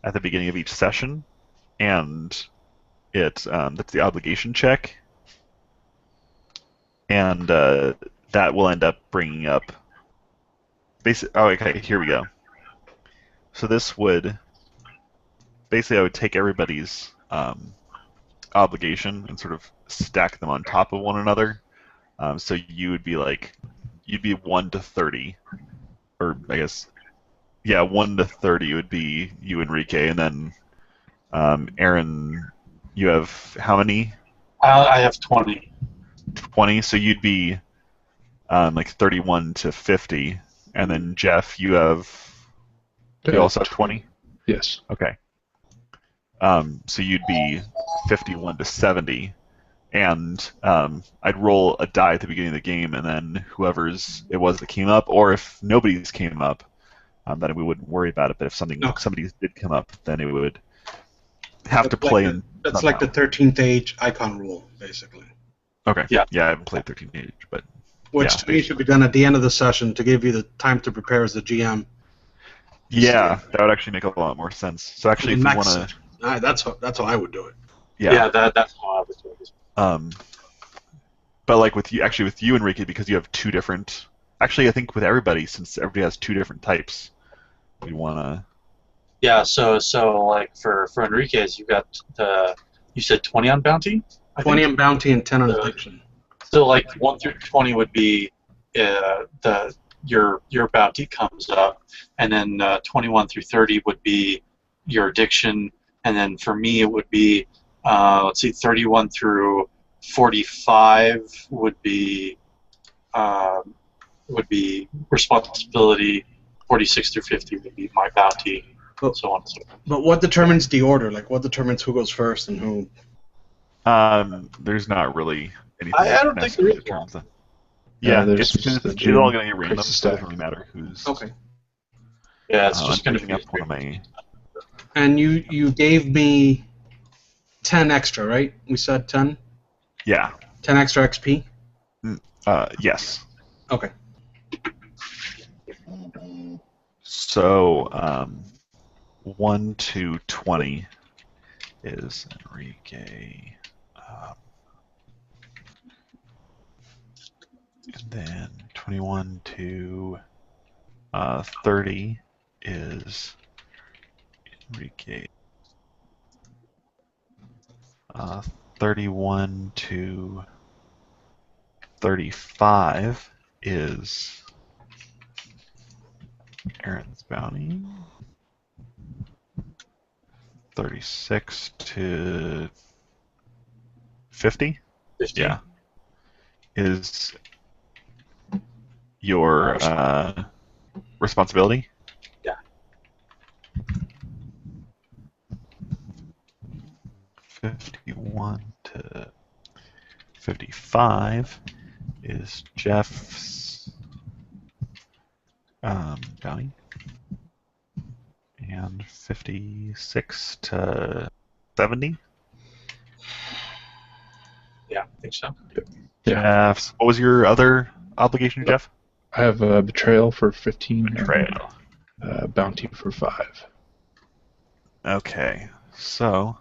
at the beginning of each session, and that's the obligation check, and that will end up bringing up okay, here we go. So this would basically, I would take everybody's obligation and sort of stack them on top of one another. So you would be you'd be 1 to 30, or I guess, yeah, 1 to 30 would be you, Enrique, and then Aaron, you have how many? I have 20. 20. So you'd be 31 to 50, and then Jeff, you also have 20. Yes. Okay. So you'd be 51 to 70, and I'd roll a die at the beginning of the game, and then whoever's it was that came up, or if nobody's came up, then we wouldn't worry about it. But if somebody did come up, then it would have to play in. That's like the 13th age icon rule, basically. Okay. Yeah. Yeah, I haven't played 13th Age, but Which to me should be done at the end of the session to give you the time to prepare as the GM. yeah, that would actually make a lot more sense. So actually, if you want to, that's how I would do it. Yeah, that's how I would do it. But like with you, Enrique, because you have 2 different. Actually, I think with everybody, since everybody has 2 different types, we want to. Yeah, so like for Enriquez, you said 20 on bounty? 20 on bounty and 10 on addiction. So like 1 through 20 would be your bounty comes up, and then 21 through 30 would be your addiction, and then for me it would be 31 through 45 would be responsibility, 46 through 50 would be my bounty, Oh. so on and so forth. But what determines the order? Like, what determines who goes first and who? There's not really anything. I don't think there is in terms of. Yeah, Yeah, there's it's just the it's all June going to be random. creates a So it doesn't stack. really matter who's. Okay. Yeah, it's I'm just going to picking be. up one of my. And you gave me 10 extra, right? We said 10. Yeah. 10 extra XP. Yes. Okay. So 1 to 20 is Enrique. And then 21 to 30 is Enrique. 31 to 35 is Aaron's bounty. 36 to 50? 50. Yeah. Is your responsibility? Yeah. 51 to 55 is Jeff's bounty. And 56 to 70? Yeah, I think so. Yeah. Jeff's. What was your other obligation, Jeff? I have a betrayal for 15. Betrayal. Bounty for 5. Okay, so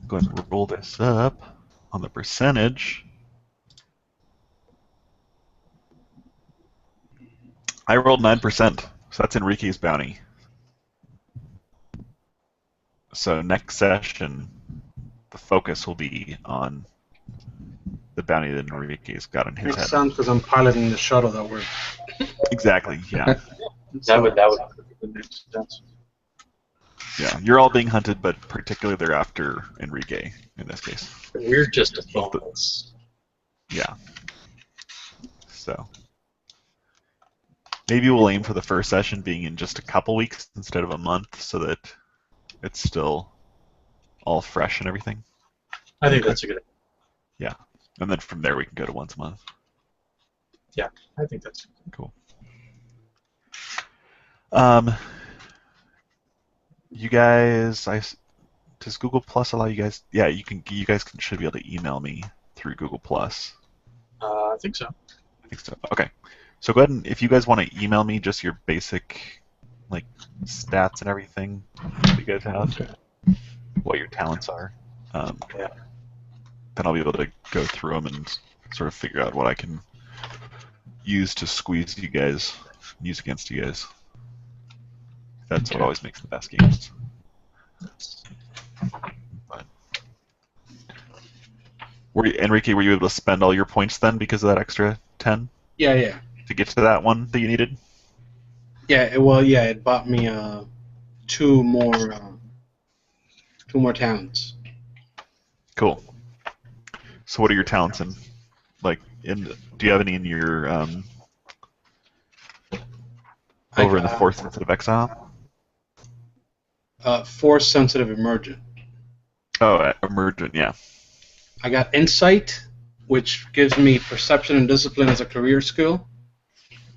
I'm going to roll this up on the percentage. I rolled 9%, so that's Enrique's bounty. So next session, the focus will be on the bounty that Enrique's got on his Makes head. sense because I'm piloting the shuttle that we're. Exactly, yeah. That would make sense. Yeah, you're all being hunted, but particularly they're after Enrique in this case. We're just a bonus. Yeah. So maybe we'll aim for the first session being in just a couple weeks instead of a month, so that it's still all fresh and everything. I think that's a good idea. Yeah, and then from there we can go to once a month. Yeah, I think that's Cool. You guys, does Google Plus allow you guys? Yeah, you can. You guys should be able to email me through Google Plus. I think so. I think so. Okay. So go ahead and if you guys want to email me just your basic, like, stats and everything that you guys have, Okay. what your talents are, Yeah. then I'll be able to go through them and sort of figure out what I can use to squeeze you guys, use against you guys. That's what Okay. always makes the best games. But Enrique, were you able to spend all your points then because of that extra 10 Yeah. to get to that one that you needed? Yeah. It bought me 2 more talents. Cool. So what are your talents in? Like, do you have any in your over in the Force Sensitive Exile? Force sensitive emergent. Oh, Emergent, yeah. I got insight, which gives me perception and discipline as a career skill.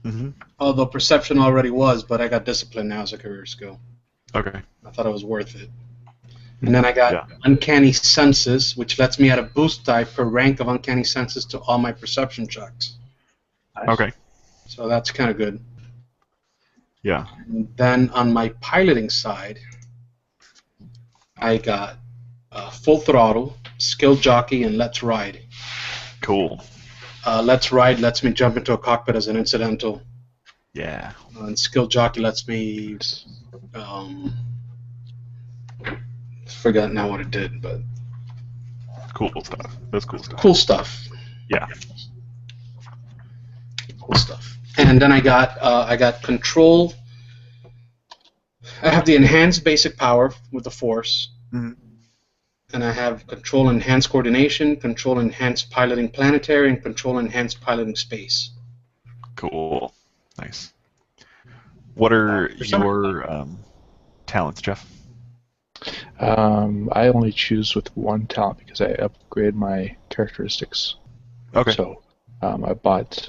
Mm-hmm. Although perception already was, but I got discipline now as a career skill. Okay. I thought it was worth it. And then I got Yeah. Uncanny Senses, which lets me add a boost die per rank of Uncanny Senses to all my perception checks. Nice. Okay. So that's kind of good. Yeah. And then on my piloting side, I got Full Throttle, Skill Jockey, and Let's Ride. Cool. Let's Ride lets me jump into a cockpit as an incidental, Yeah. and Skill Jockey lets me. Forgot now what it did, but Cool stuff. That's cool stuff. cool stuff. Yeah. Cool stuff. And then I got Control. I have the Enhanced Basic Power with the Force. Mhm. And I have Control Enhanced Coordination, Control Enhanced Piloting Planetary, and Control Enhanced Piloting Space. Cool. Nice. What are For some- your talents, Jeff? I only choose with one talent because I upgrade my characteristics. Okay. So I bought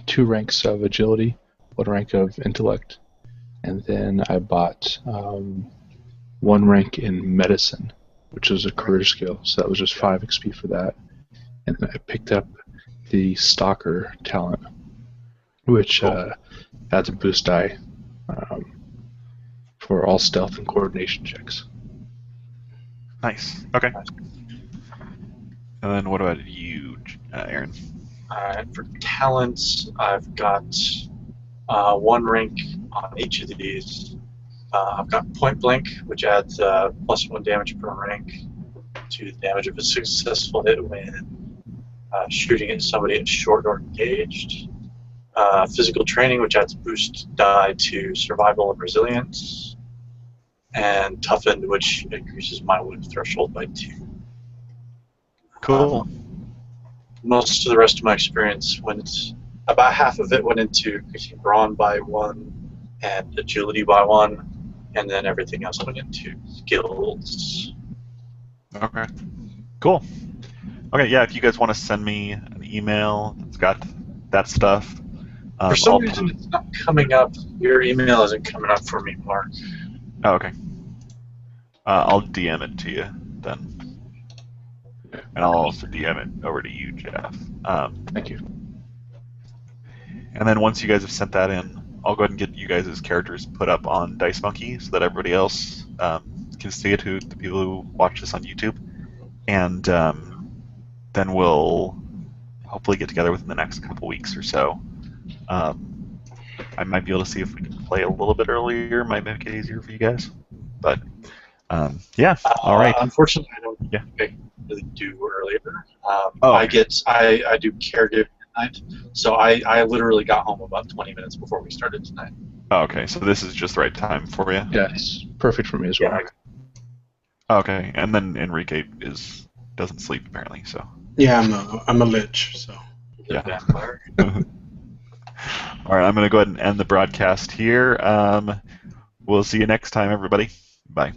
2 ranks of agility, 1 rank of intellect, and then I bought 1 rank in medicine, which is a career skill. So that was just 5 XP for that. And then I picked up the stalker talent, which adds a boost die for all stealth and coordination checks. Nice. Okay. And then what about you, Aaron? For talents, I've got 1 rank on each of these. I've got point blank, which adds +1 damage per rank to the damage of a successful hit when shooting at somebody at short or engaged. Physical training, which adds boost die to survival and resilience. And toughened, which increases my wound threshold by 2. Cool. Most of the rest of my experience about half of it went into increasing brawn by 1 and agility by 1, and then everything else went into skills. Okay. Cool. Okay, yeah, if you guys want to send me an email that's got that stuff. For some I'll reason, it's not coming up. Your email isn't coming up for me, Mark. Oh, okay. I'll DM it to you then. And I'll also DM it over to you, Jeff. Thank you. And then once you guys have sent that in, I'll go ahead and get you guys' characters put up on Dice Monkey so that everybody else can see it, the people who watch this on YouTube. And then we'll hopefully get together within the next couple weeks or so. I might be able to see if we can play a little bit earlier. Might make it easier for you guys. But yeah, all right. Unfortunately, I don't Yeah. really do earlier. Oh. I do caregiving at night, so I literally got home about 20 minutes before we started tonight. Oh, okay, so this is just the right time for you? Yeah, it's perfect for me as well. Okay, and then Enrique doesn't sleep apparently, so. Yeah, I'm a lich, so. Yeah. Vampire. All right, I'm going to go ahead and end the broadcast here. We'll see you next time, everybody. Bye.